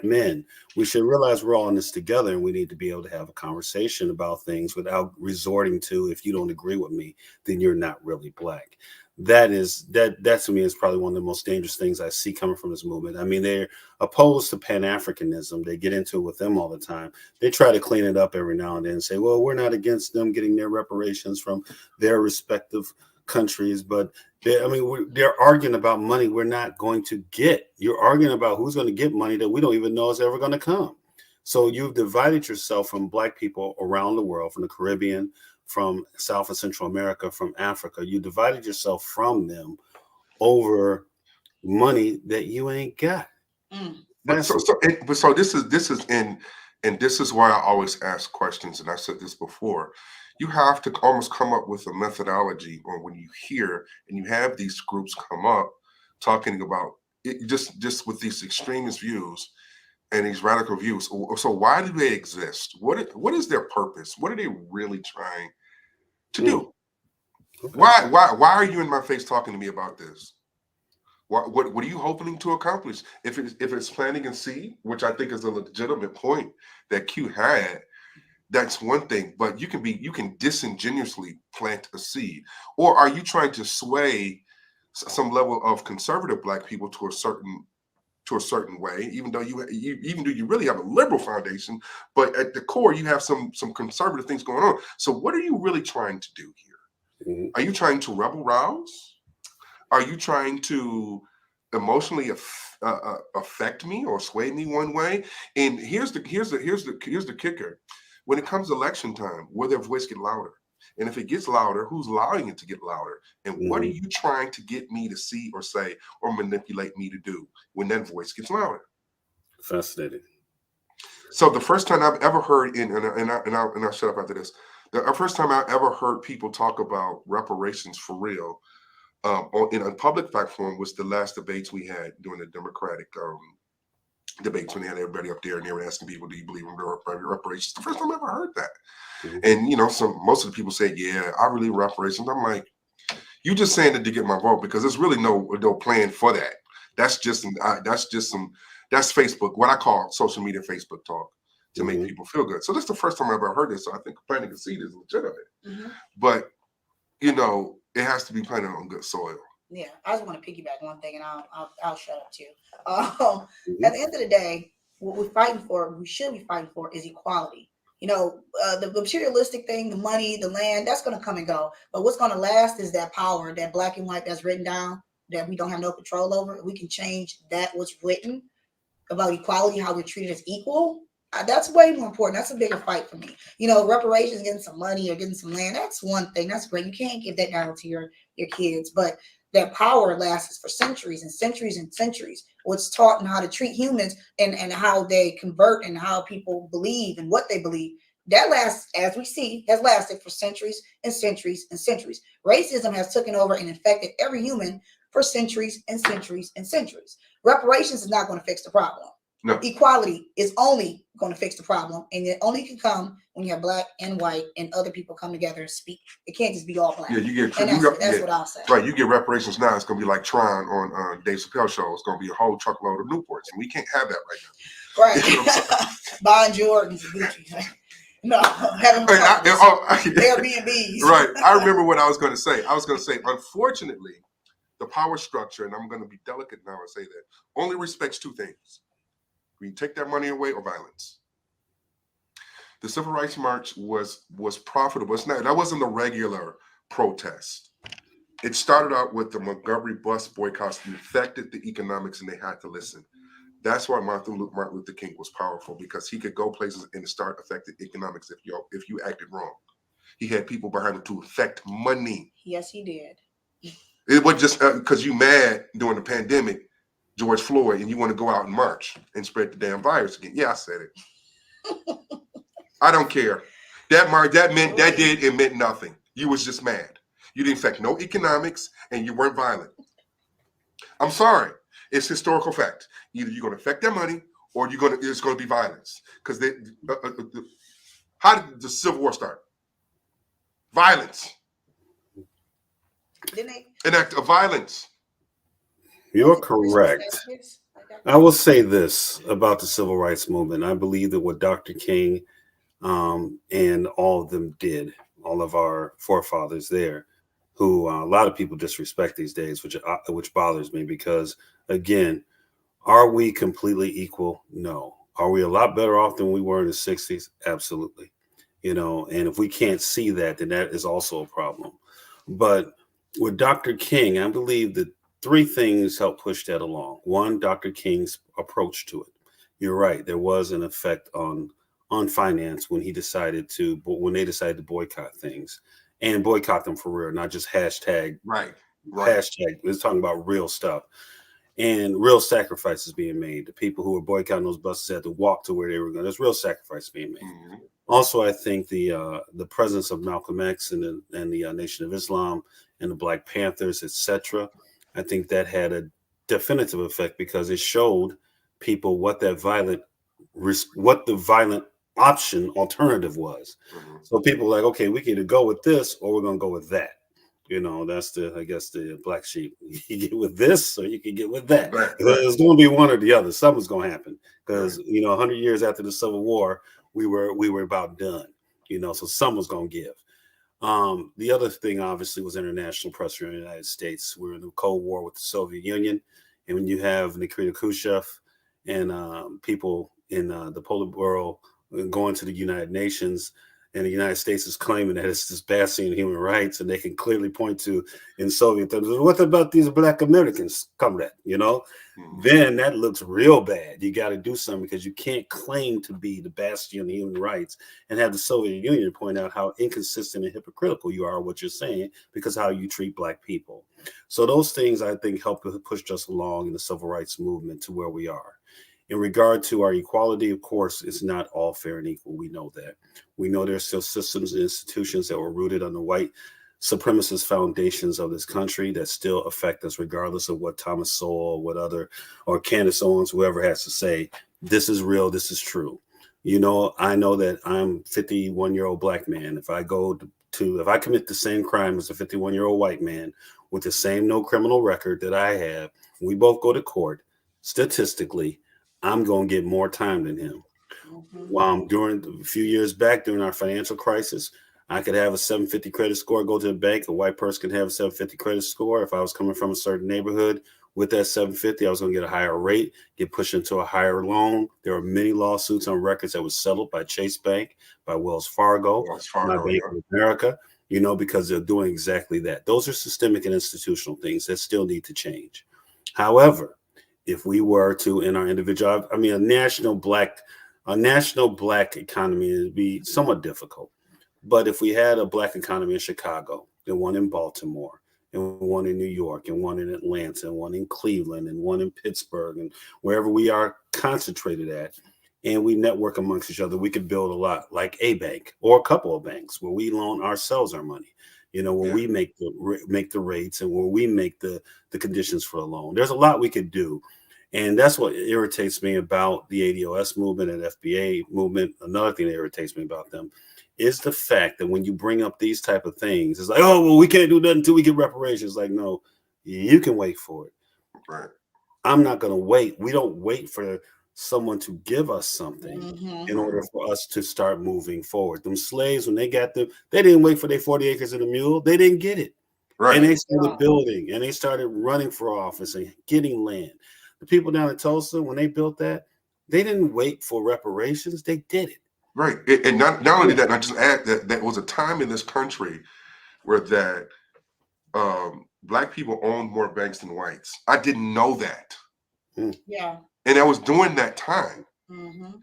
men. We should realize we're all in this together, and we need to be able to have a conversation about things without resorting to, if you don't agree with me, then you're not really Black. That to me is probably one of the most dangerous things I see coming from this movement. I mean, they're opposed to Pan-Africanism. They get into it with them all the time. They try to clean it up every now and then and say, well, we're not against them getting their reparations from their respective countries, but they're arguing about money we're not going to get. You're arguing about who's going to get money that we don't even know is ever going to come. So you've divided yourself from Black people around the world, from the Caribbean, from South and Central America, from Africa. You divided yourself from them over money that you ain't got. But so this is why I always ask questions, and I said this before. You have to almost come up with a methodology, or when you hear and you have these groups come up talking about it, just with these extremist views and these radical views. So why do they exist? What is their purpose? What are they really trying to do? Okay. Why are you in my face talking to me about this? What are you hoping to accomplish? If it's planting a seed, which I think is a legitimate point that Q had, that's one thing. But you can disingenuously plant a seed, or are you trying to sway some level of conservative Black people to a certain way, even though you really have a liberal foundation, but at the core you have some conservative things going on. So what are you really trying to do here? Mm-hmm. Are you trying to rebel rouse? Are you trying to emotionally affect me or sway me one way? And here's the kicker: when it comes to election time, will their voice get louder? And if it gets louder, who's allowing it to get louder? And what are you trying to get me to see or say or manipulate me to do when that voice gets louder? Fascinating. So the first time I've ever heard, and I'll shut up after this. The first time I ever heard people talk about reparations for real in a public platform was the last debates we had during the Democratic debates, when they had everybody up there and they were asking people, do you believe in reparations? The first time I ever heard that. Mm-hmm. And most of the people said, yeah, I believe in reparations. I'm like, you just saying it to get my vote, because there's really no plan for that. That's Facebook, what I call social media Facebook talk to make people feel good. So that's the first time I ever heard this. So I think planting a seed is legitimate. Mm-hmm. But it has to be planted on good soil. Yeah, I just want to piggyback one thing, and I'll shut up too. At the end of the day, what we should be fighting for is equality. The materialistic thing, the money, the land, that's going to come and go. But what's going to last is that power, that black and white that's written down, that we don't have no control over. We can change that, what's written about equality, how we're treated as equal. That's way more important. That's a bigger fight for me. Reparations, getting some money or getting some land, that's one thing. That's great. You can't give that down to your kids. But that power lasts for centuries and centuries and centuries. What's taught and how to treat humans and how they convert and how people believe and what they believe, that lasts, as we see, has lasted for centuries and centuries and centuries. Racism has taken over and infected every human for centuries and centuries and centuries. Reparations is not going to fix the problem. No. Equality is only going to fix the problem, and it only can come when you have black and white and other people come together and speak. It can't just be all black. Yeah, that's what I'll say. Right, you get reparations now. It's going to be like Tron on Dave Chappelle show. It's going to be a whole truckload of Newports, and we can't have that right now. Right, buying Jordans, Gucci. No, having Airbnbs. Right. I remember what I was going to say. Unfortunately, the power structure, and I'm going to be delicate now and say that, only respects two things. We take that money away or violence. The Civil Rights March was profitable. That wasn't a regular protest. It started out with the Montgomery bus boycotts that affected the economics, and they had to listen. That's why Martin Luther King was powerful, because he could go places and start affecting economics if you acted wrong. He had people behind him to affect money. Yes, he did. It was just because you mad during the pandemic, George Floyd, and you want to go out and march and spread the damn virus again. Yeah, I said it. I don't care. It meant nothing. You was just mad. You didn't affect no economics, and you weren't violent. I'm sorry. It's historical fact. Either you're going to affect their money, or it's going to be violence. Because how did the Civil War start? Violence. An act of violence. You're correct. I will say this about the civil rights movement. I believe that what Dr. King and all of them did, all of our forefathers there, who a lot of people disrespect these days, which bothers me, because again, are we completely equal? No. Are we a lot better off than we were in the 60s? Absolutely. And if we can't see that, then that is also a problem. But with Dr. King, I believe that 3 things helped push that along. One, Dr. King's approach to it. You're right. There was an effect on finance when they decided to boycott things, and boycott them for real, not just hashtag. Right. Hashtag. We're talking about real stuff and real sacrifices being made. The people who were boycotting those buses had to walk to where they were going. There's real sacrifice being made. Mm-hmm. Also, I think the presence of Malcolm X and the Nation of Islam and the Black Panthers, etc., I think that had a definitive effect, because it showed people what the violent option alternative was. Mm-hmm. So people were like, okay, we can either go with this or we're going to go with that. That's the black sheep. You get with this or you can get with that. Right. It's going to be one or the other. Something's going to happen, because, 100 years after the Civil War, we were about done, so someone's going to give. The other thing, obviously, was international pressure in the United States. We're in the Cold War with the Soviet Union. And when you have Nikita Khrushchev and people in the Politburo going to the United Nations, and the United States is claiming that it's this bastion of human rights, and they can clearly point to in Soviet terms, what about these Black Americans, comrade? Then that looks real bad. You got to do something, because you can't claim to be the bastion of human rights and have the Soviet Union point out how inconsistent and hypocritical you are what you're saying, because how you treat Black people. So those things, I think, help push us along in the civil rights movement to where we are. In regard to our equality, of course, it's not all fair and equal. We know that. We know there's still systems and institutions that were rooted on the white supremacist foundations of this country that still affect us, regardless of what Thomas Sowell, or Candace Owens, whoever has to say. This is real. This is true. I know that I'm 51-year-old Black man. If I commit the same crime as a 51-year-old white man with the same no criminal record that I have, we both go to court, statistically, I'm going to get more time than him. Mm-hmm. During a few years back, during our financial crisis, I could have a 750 credit score, go to the bank. A white person could have a 750 credit score. If I was coming from a certain neighborhood with that 750, I was going to get a higher rate, get pushed into a higher loan. There are many lawsuits on records that was settled by Chase Bank, by Wells Fargo, by Bank of America, because they're doing exactly that. Those are systemic and institutional things that still need to change. However, if we were to, in our individual, a national black economy, would be somewhat difficult. But if we had a Black economy in Chicago, and one in Baltimore, and one in New York, and one in Atlanta, and one in Cleveland, and one in Pittsburgh, and wherever we are concentrated at, and we network amongst each other, we could build a lot, like a bank or a couple of banks where we loan ourselves our money. Where we make the rates, and where we make the conditions for a loan. There's a lot we could do. And that's what irritates me about the ADOS movement and FBA movement. Another thing that irritates me about them is the fact that when you bring up these type of things, it's like, oh, well, we can't do nothing until we get reparations. Like, no, you can wait for it. Right. I'm not going to wait. We don't wait for someone to give us something in order for us to start moving forward. Them slaves, when they got them, they didn't wait for their 40 acres and a mule. They didn't get it. Right. And they started building, and they started running for office and getting land. The people down in Tulsa, when they built that, they didn't wait for reparations. They did it. Right. And not only that, I just add that there was a time in this country where that Black people owned more banks than whites. I didn't know that. Yeah. And that was during that time. Mm-hmm.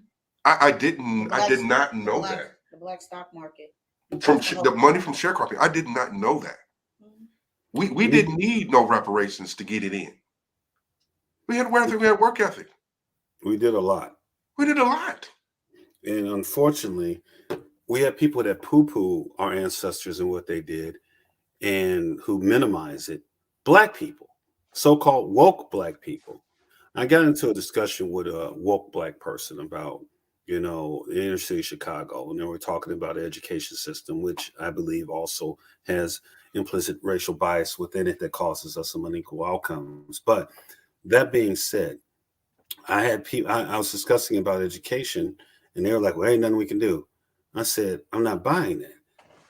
I did not know that. The black stock market. From the money from sharecropping. I did not know that. Mm-hmm. We didn't need no reparations to get it in. We had work ethic. We did a lot. We did a lot. And unfortunately, we have people that poo-poo our ancestors and what they did and who minimize it. Black people, so-called woke black people. I got into a discussion with a woke black person about, the inner city Chicago, and they were talking about the education system, which I believe also has implicit racial bias within it that causes us some unequal outcomes. But that being said, I had people, I was discussing about education, and they were like, well, ain't nothing we can do. I said, I'm not buying that.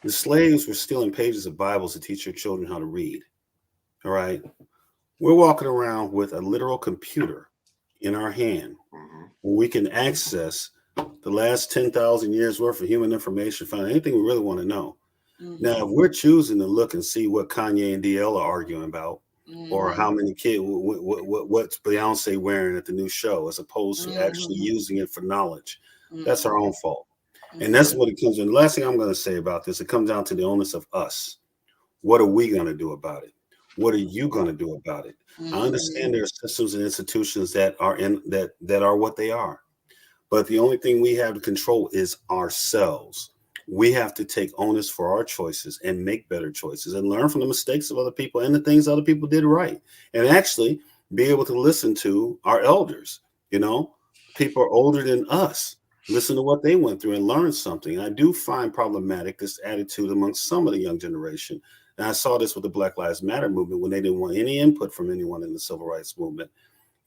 The slaves were stealing pages of Bibles to teach their children how to read. All right. We're walking around with a literal computer in our hand where we can access the last 10,000 years worth of human information, find anything we really want to know. Mm-hmm. Now, if we're choosing to look and see what Kanye and DL are arguing about, or how many kids, what's Beyonce wearing at the new show, as opposed to actually using it for knowledge, that's our own fault. And that's what it comes in. The last thing I'm going to say about this, it comes down to the onus of us. What are we going to do about it? What are you going to do about it? I understand there are systems and institutions that are that are what they are, but the only thing we have to control is ourselves. We have to take onus for our choices and make better choices and learn from the mistakes of other people and the things other people did right, and actually be able to listen to our elders. People are older than us. Listen to what they went through and learn something. I do find problematic this attitude amongst some of the young generation. And I saw this with the Black Lives Matter movement when they didn't want any input from anyone in the civil rights movement,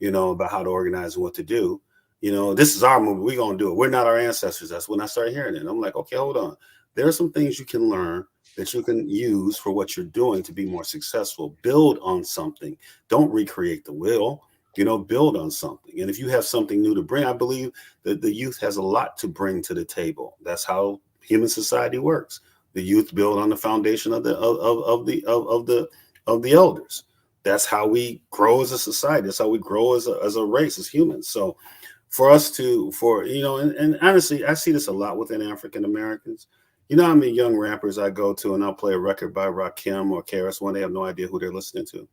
about how to organize and what to do. This is our movement. We're going to do it. We're not our ancestors. That's when I started hearing it. I'm like, okay, hold on. There are some things you can learn that you can use for what you're doing to be more successful. Build on something. Don't recreate the wheel. Build on something. And if you have something new to bring, I believe that the youth has a lot to bring to the table. That's how human society works. The youth build on the foundation of the elders. That's how we grow as a society. That's how we grow as a race, as humans. So for us and honestly, I see this a lot within African Americans. How many young rappers I go to and I'll play a record by Rakim or KRS-One. They have no idea who they're listening to.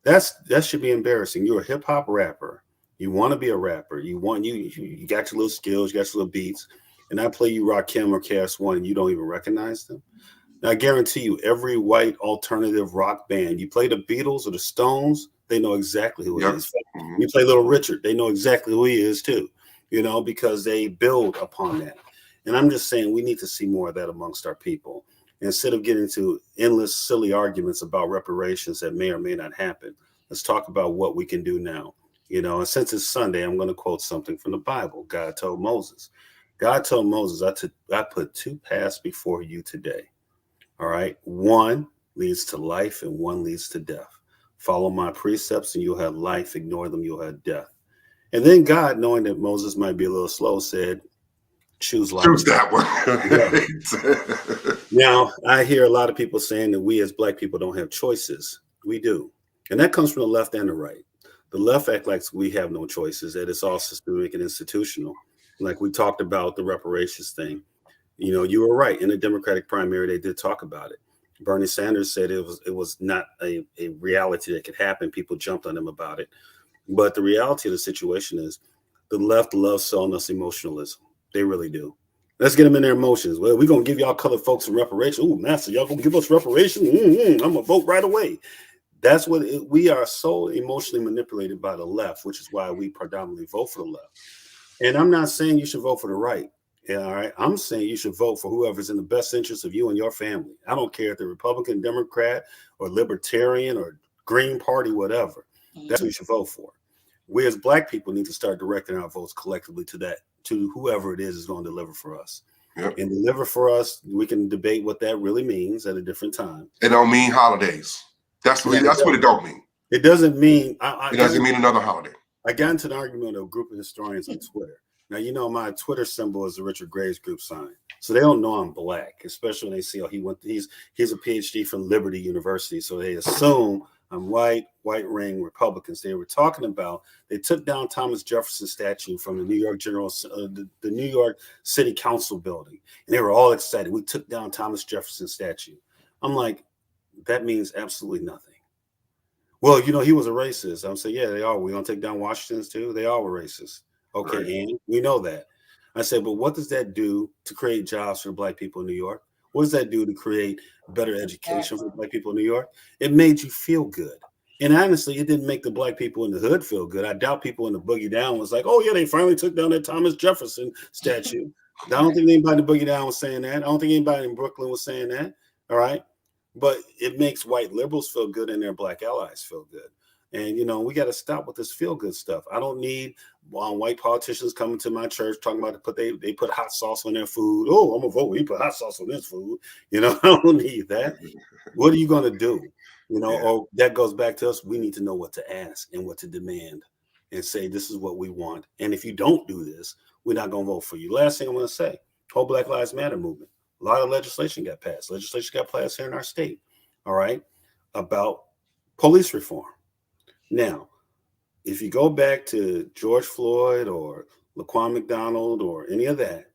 That should be embarrassing. You're a hip hop rapper. You want to be a rapper. You got your little skills, you got your little beats, and I play you Rakim or KRS-One and you don't even recognize them. Now, I guarantee you, every white alternative rock band, you play the Beatles or the Stones, they know exactly who it is. You play Little Richard, they know exactly who he is too, because they build upon that. And I'm just saying we need to see more of that amongst our people. Instead of getting into endless, silly arguments about reparations that may or may not happen, let's talk about what we can do now. And since it's Sunday, I'm going to quote something from the Bible. God told Moses, I put two paths before you today. All right. One leads to life and one leads to death. Follow my precepts and you'll have life. Ignore them, you'll have death. And then God, knowing that Moses might be a little slow, said, choose life. Choose that one. Now, I hear a lot of people saying that we as Black people don't have choices. We do. And that comes from the left and the right. The left act like we have no choices, that it's all systemic and institutional. Like we talked about the reparations thing. You were right. In the Democratic primary, they did talk about it. Bernie Sanders said it was not a reality that could happen. People jumped on him about it. But the reality of the situation is the left loves selling us emotionalism. They really do. Let's get them in their emotions. Well, we're going to give y'all colored folks some reparations. Ooh, master, y'all going to give us reparations? I'm going to vote right away. That's what we are, so emotionally manipulated by the left, which is why we predominantly vote for the left. And I'm not saying you should vote for the right. Yeah, all right. I'm saying you should vote for whoever's in the best interest of you and your family. I don't care if they're Republican, Democrat, or Libertarian, or Green Party, whatever. That's who you should vote for. We as Black people need to start directing our votes collectively to whoever it is going to deliver for us. Yep. And deliver for us, we can debate what that really means at a different time. It don't mean holidays. That's what it don't mean. It doesn't mean it doesn't mean another holiday. I got into an argument with a group of historians on Twitter. Now, my Twitter symbol is the Richard Graves group sign. So they don't know I'm Black, especially when they see, he's a PhD from Liberty University. So they assume white ring Republicans. They were talking about, they took down Thomas Jefferson statue from the New York the New York City Council building. And they were all excited. We took down Thomas Jefferson statue. I'm like, that means absolutely nothing. Well, he was a racist. I'm saying, yeah, they are. We're going to take down Washington's too. They all were racist. Okay, right. And we know that. I said, but what does that do to create jobs for Black people in New York? What does that do to create better education for Black people in New York? It made you feel good. And honestly, it didn't make the Black people in the hood feel good. I doubt people in the Boogie Down was like, oh, yeah, they finally took down that Thomas Jefferson statue. I don't think anybody in the Boogie Down was saying that. I don't think anybody in Brooklyn was saying that. All right. But it makes white liberals feel good and their Black allies feel good. And, we got to stop with this feel good stuff. I don't need white politicians coming to my church talking about they put hot sauce on their food. Oh, I'm going to vote. He put hot sauce on this food. I don't need that. What are you going to do? Or that goes back to us. We need to know what to ask and what to demand and say, this is what we want. And if you don't do this, we're not going to vote for you. Last thing I'm going to say, whole Black Lives Matter movement. A lot of legislation got passed. Legislation got passed here in our state. All right. About police reform. Now, if you go back to George Floyd or Laquan McDonald or any of that,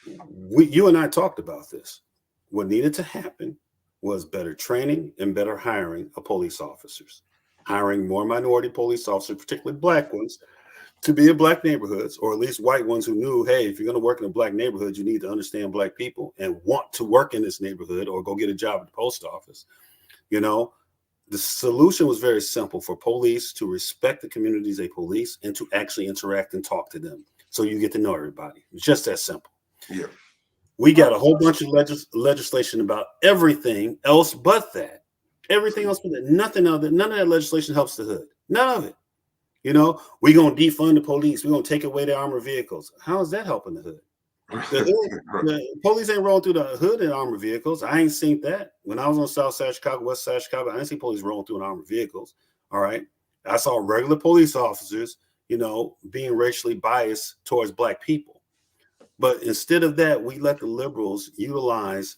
you and I talked about this. What needed to happen was better training and better hiring of police officers, hiring more minority police officers, particularly Black ones, to be in Black neighborhoods, or at least white ones who knew, hey, if you're going to work in a Black neighborhood, you need to understand Black people and want to work in this neighborhood or go get a job at the post office. The solution was very simple: for police to respect the communities they police and to actually interact and talk to them. So you get to know everybody. It's just that simple. Yeah. We got a whole bunch of legislation about everything else but that. Everything else but that. Nothing of that. None of that legislation helps the hood. None of it. We're going to defund the police. We're going to take away their armored vehicles. How is that helping the hood? The police ain't rolling through the hood in armored vehicles. I ain't seen that. When I was on South Side Chicago, West Side Chicago, I didn't see police rolling through in armored vehicles. All right. I saw regular police officers, being racially biased towards Black people. But instead of that, we let the liberals utilize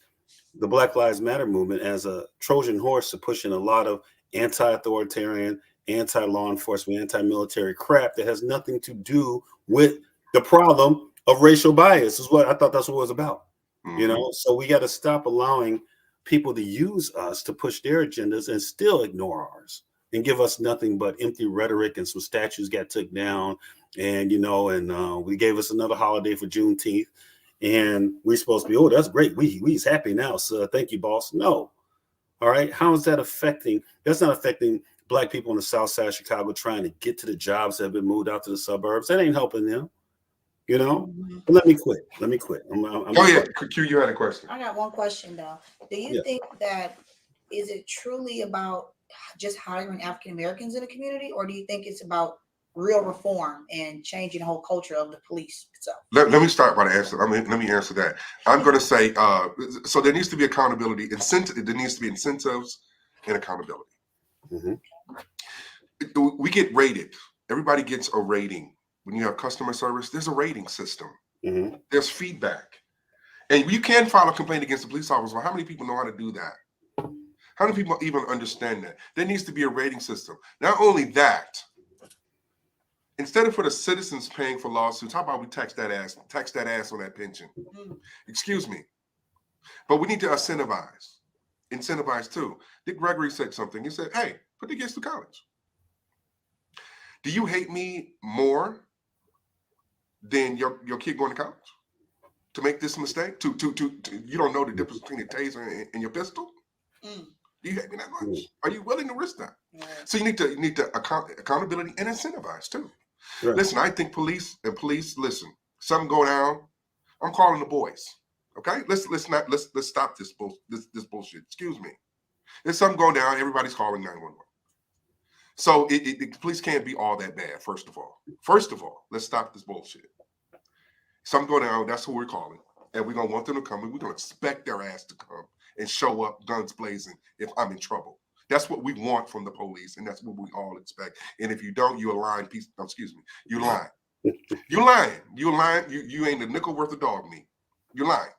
the Black Lives Matter movement as a Trojan horse to push in a lot of anti-authoritarian, anti-law enforcement, anti-military crap that has nothing to do with the problem of racial bias. Is what I thought that's what it was about. So we got to stop allowing people to use us to push their agendas and still ignore ours and give us nothing but empty rhetoric, and some statues got took down, and we gave us another holiday for Juneteenth, and we're supposed to be, oh, that's great, we's happy now, so thank you, boss. No. All right. How is that affecting? That's not affecting Black people in the South Side of Chicago trying to get to the jobs that have been moved out to the suburbs. That ain't helping them. But let me quit. Q, you had a question. I got one question though. Do you think that is it truly about just hiring African Americans in the community, or do you think it's about real reform and changing the whole culture of the police itself? Let me start by the answer. Let me answer that. I'm going to say, so there needs to be accountability. There needs to be incentives and accountability. We get rated. Everybody gets a rating. When you have customer service, there's a rating system. There's feedback. And you can file a complaint against the police officer. Well, how many people know how to do that? How many people even understand that? There needs to be a rating system. Not only that, instead of for the citizens paying for lawsuits, how about we tax that ass on that pension? Excuse me. But we need to incentivize too. Dick Gregory said something. He said, hey, put the kids through college. Do you hate me more than your kid going to college to make this mistake? To you don't know the difference between a taser and your pistol? Do you hate me that much? Are you willing to risk that? So you need to accountability and incentivize too. Right. Listen, I think police, listen, something go down, I'm calling the boys. Okay, let's stop this bullshit. Excuse me. There's something going down, everybody's calling 911. So the police can't be all that bad. First of all, let's stop this bullshit. Something go down, that's who we're calling, and we're gonna want them to come. We're gonna expect their ass to come and show up, guns blazing, if I'm in trouble. That's what we want from the police, and that's what we all expect. And if you don't, you're a lying piece. Excuse me, you're lying. You're lying. You're lying. You ain't a nickel worth of dog meat. You're lying.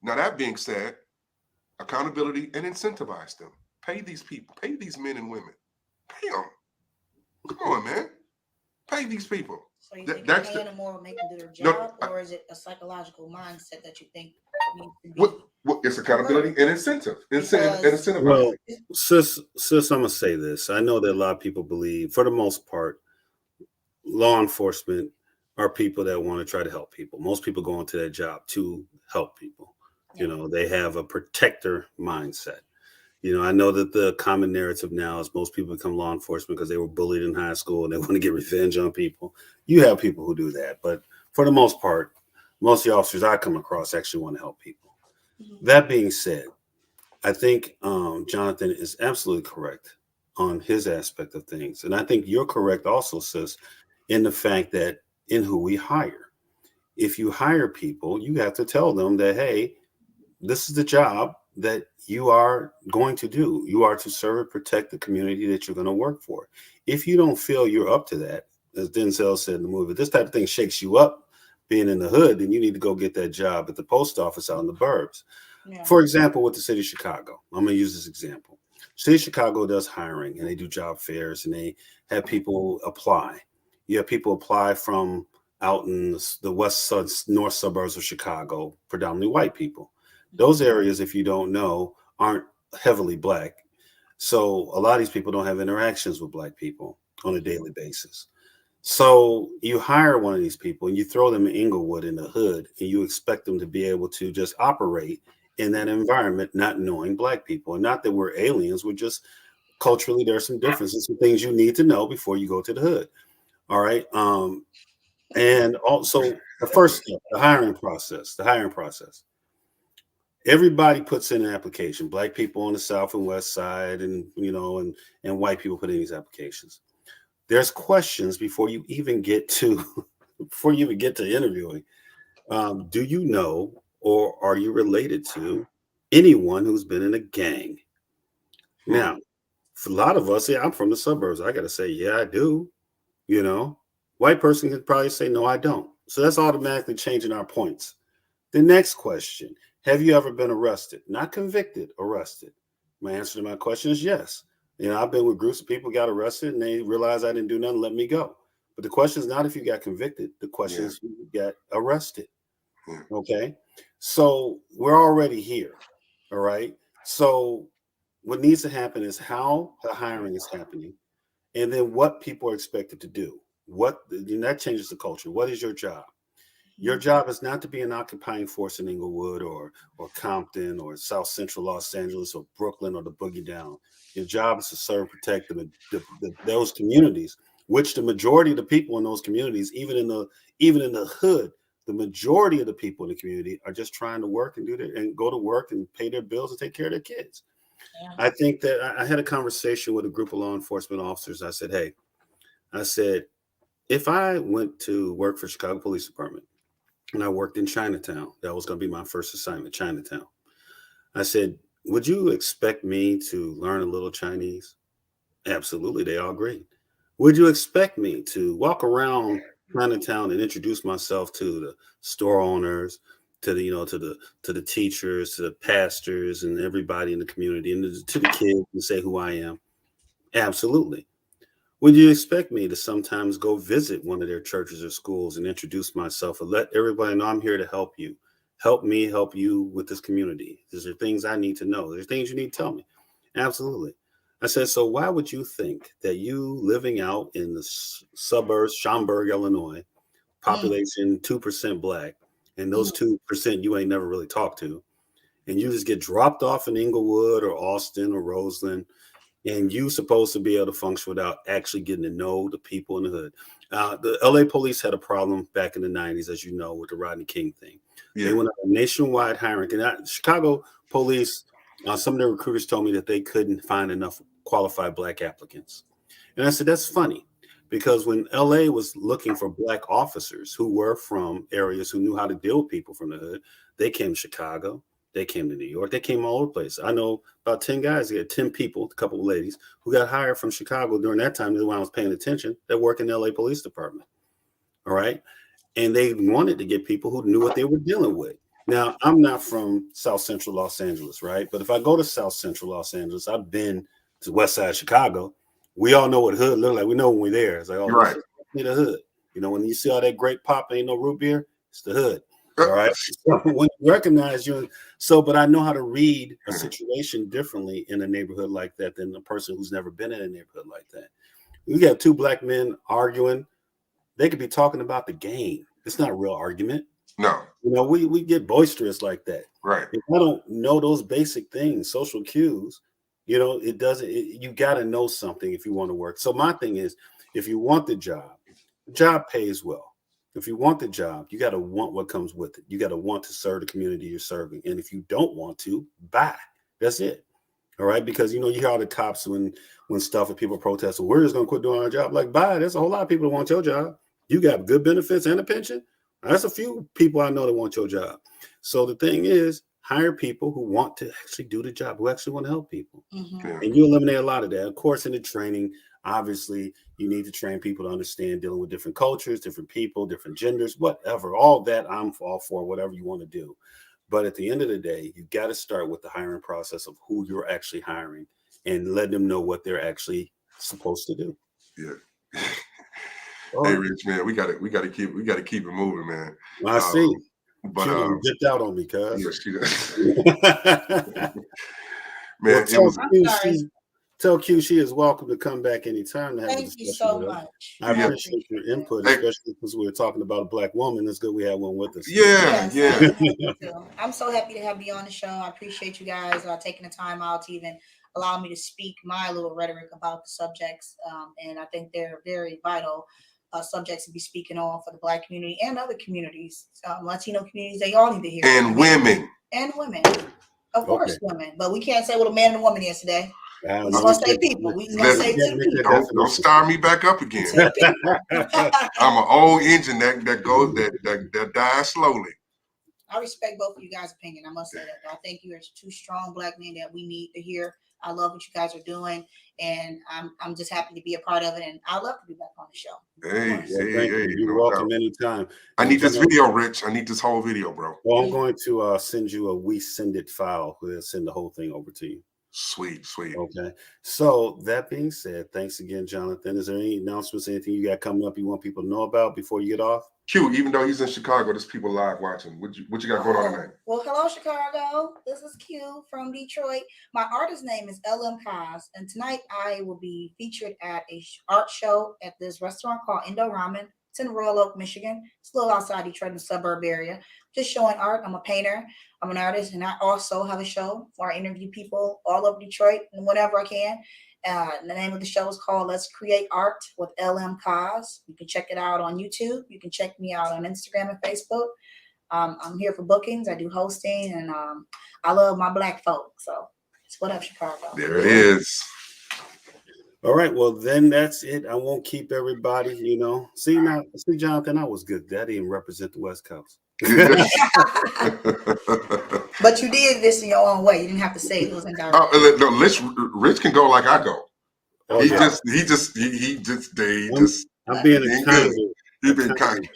Now that being said, accountability and incentivize them. Pay these people. Pay these men and women. Pay them. Come on, man. Pay these people. So you think That's paying them more will make them do their No, job, or is it a psychological mindset that you think needs to be? what it's accountability and incentive. Because- Well, sis, I'm gonna say this. I know that a lot of people believe, for the most part, law enforcement are people that want to try to help people. Most people go into that job to help people. You know, they have a protector mindset. You know, I know that the common narrative now is most people become law enforcement because they were bullied in high school and they want to get revenge on people. You have people who do that, but for the most part, most of the officers I come across actually want to help people. That being said, I think Jonathan is absolutely correct on his aspect of things. And I think you're correct also, sis, in the fact that in who we hire. If you hire people, you have to tell them that, hey, this is the job that you are going to do. You are to serve and protect the community that you're going to work for. If you don't feel you're up to that, as Denzel said in the movie, this type of thing shakes you up being in the hood, then you need to go get that job at the post office out in the burbs. Yeah. For example, with the city of Chicago, I'm going to use this example. City of Chicago does hiring and they do job fairs and they have people apply. You have people apply from out in the north suburbs of Chicago, predominantly white people. Those areas, if you don't know, aren't heavily black. So a lot of these people don't have interactions with black people on a daily basis. So you hire one of these people and you throw them in Inglewood in the hood and you expect them to be able to just operate in that environment, not knowing black people. And not that we're aliens, we're just culturally, there's some differences, some things you need to know before you go to the hood. All right. And also the first step, the hiring process. Everybody puts in an application. Black people on the south and west side, and and white people put in these applications. There's questions before you even get to interviewing. Do you know or are you related to anyone who's been in a gang? Now, for a lot of us, yeah, I'm from the suburbs. I got to say, yeah, I do. You know, white person could probably say, no, I don't. So that's automatically changing our points. The next question, have you ever been arrested? Not convicted, arrested. My answer to my question is yes. I've been with groups of people got arrested and they realized I didn't do nothing, let me go. But the question is not if you got convicted. The question is if you got arrested. Okay. So we're already here. All right. So what needs to happen is how the hiring is happening and then what people are expected to do. That changes the culture. What is your job? Your job is not to be an occupying force in Inglewood or Compton or South Central Los Angeles or Brooklyn or the Boogie Down. Your job is to serve and protect those communities, which the majority of the people in those communities, even in the hood, the majority of the people in the community are just trying to work and go to work and pay their bills and take care of their kids. Yeah. I think that I had a conversation with a group of law enforcement officers. I said, if I went to work for Chicago Police Department, and I worked in Chinatown. That was going to be my first assignment, Chinatown. I said, would you expect me to learn a little Chinese? Absolutely. They all agreed. Would you expect me to walk around Chinatown and introduce myself to the store owners, to the teachers, to the pastors and everybody in the community and to the kids and say who I am? Absolutely. Would you expect me to sometimes go visit one of their churches or schools and introduce myself and let everybody know I'm here to help you? Help me help you with this community. These are things I need to know. There's things you need to tell me. Absolutely. I said, so why would you think that you living out in the suburbs, Schaumburg, Illinois, population 2% black, and those 2% you ain't never really talked to, and you just get dropped off in Inglewood or Austin or Roseland, and you supposed to be able to function without actually getting to know the people in the hood. The LA police had a problem back in the 90s, as you know, with the Rodney King thing. Yeah. They went on a nationwide hiring. And Chicago police, some of their recruiters told me that they couldn't find enough qualified black applicants. And I said, that's funny, because when LA was looking for black officers who were from areas who knew how to deal with people from the hood, they came to Chicago. They came to New York. They came all over the place. I know about 10 guys, 10 people, a couple of ladies who got hired from Chicago during that time when I was paying attention that work in the LA Police Department. All right. And they wanted to get people who knew what they were dealing with. Now, I'm not from South Central Los Angeles, right? But if I go to South Central Los Angeles, I've been to West Side Chicago. We all know what hood look like. We know when we're there. It's like, oh, Right. this is the hood. You know, when you see all that great pop, ain't no root beer, it's the hood. All right. So when you recognize you, but I know how to read a situation differently in a neighborhood like that than a person who's never been in a neighborhood like that. We got two black men arguing. They could be talking about the game. It's not a real argument. No. You know, we get boisterous like that. Right. If I don't know those basic things, social cues, you know, you got to know something if you want to work. So my thing is, if you want the job pays well. If you want the job, you got to want what comes with it. You got to want to serve the community you're serving. And if you don't want to, bye. That's it. All right. Because, you know, you hear all the cops when stuff and people protest, well, we're just going to quit doing our job. Like, bye. There's a whole lot of people that want your job. You got good benefits and a pension. That's a few people I know that want your job. So the thing is, hire people who want to actually do the job, who actually want to help people. Mm-hmm. Yeah. And you eliminate a lot of that. Of course, in the training, obviously, you need to train people to understand dealing with different cultures, different people, different genders, whatever. All that I'm all for, whatever you want to do. But at the end of the day, you got to start with the hiring process of who you're actually hiring and let them know what they're actually supposed to do. Yeah. Oh. Hey, Rich, man, we gotta keep it moving, man. I see. But you dipped out on me, cuz. yeah, she does. Man, well, tell Q she is welcome to come back anytime to have a discussion. Thank you so with us. much. I appreciate your input, especially because we were talking about a black woman. It's good we have one with us. Yeah. I'm so happy to have you on the show. I appreciate you guys taking the time out to even allow me to speak my little rhetoric about the subjects. And I think they're very vital subjects to be speaking on for the black community and other communities, Latino communities. They all need to hear. And women. And women. Of course, women. But we can't say what a man and a woman is today. We're going to say people. We're going to say two people. Don't start me back up again. I'm an old engine that dies slowly. I respect both of you guys' opinion. I must say that. I think you are two strong black men that we need to hear. I love what you guys are doing, and I'm just happy to be a part of it. And I love to be back on the show. Hey, you're welcome anytime. I need this video, Rich. I need this whole video, bro. Well, I'm going to send you a we send it file. We'll send the whole thing over to you. Sweet. Okay. So that being said, thanks again, Jonathan. Is there any announcements, anything you got coming up you want people to know about before you get off? Q, even though he's in Chicago, there's people live watching. What you got going on tonight? Well, hello, Chicago. This is Q from Detroit. My artist name is LM Kaz, and tonight I will be featured at a art show at this restaurant called Indo Ramen. It's in Royal Oak, Michigan. It's a little outside Detroit in the suburb area. Just showing art. I'm a painter. I'm an artist, and I also have a show where I interview people all over Detroit and whenever I can. The name of the show is called Let's Create Art with LM Kaz. You can check it out on YouTube. You can check me out on Instagram and Facebook. I'm here for bookings. I do hosting, and I love my black folk. So it's what up, Chicago. There it is. All right, well then that's it. I won't keep everybody, you know. See, Jonathan, I was good. That didn't represent the West Coast. But you did this in your own way. You didn't have to say it was in direct. No, Rich can go like I go. Oh, he yeah. just. I'm being a kind. He's been kind.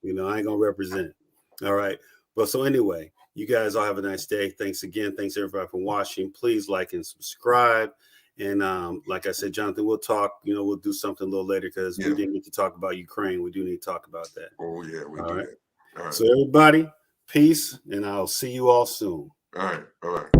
You know, I ain't gonna represent. All right. Well, so anyway, you guys all have a nice day. Thanks again. Thanks everybody for watching. Please like and subscribe. And like I said, Jonathan, we'll talk. You know, we'll do something a little later because we didn't get to talk about Ukraine. We do need to talk about that. Oh yeah, we all do. Right. All right. So everybody, peace, and I'll see you all soon. All right.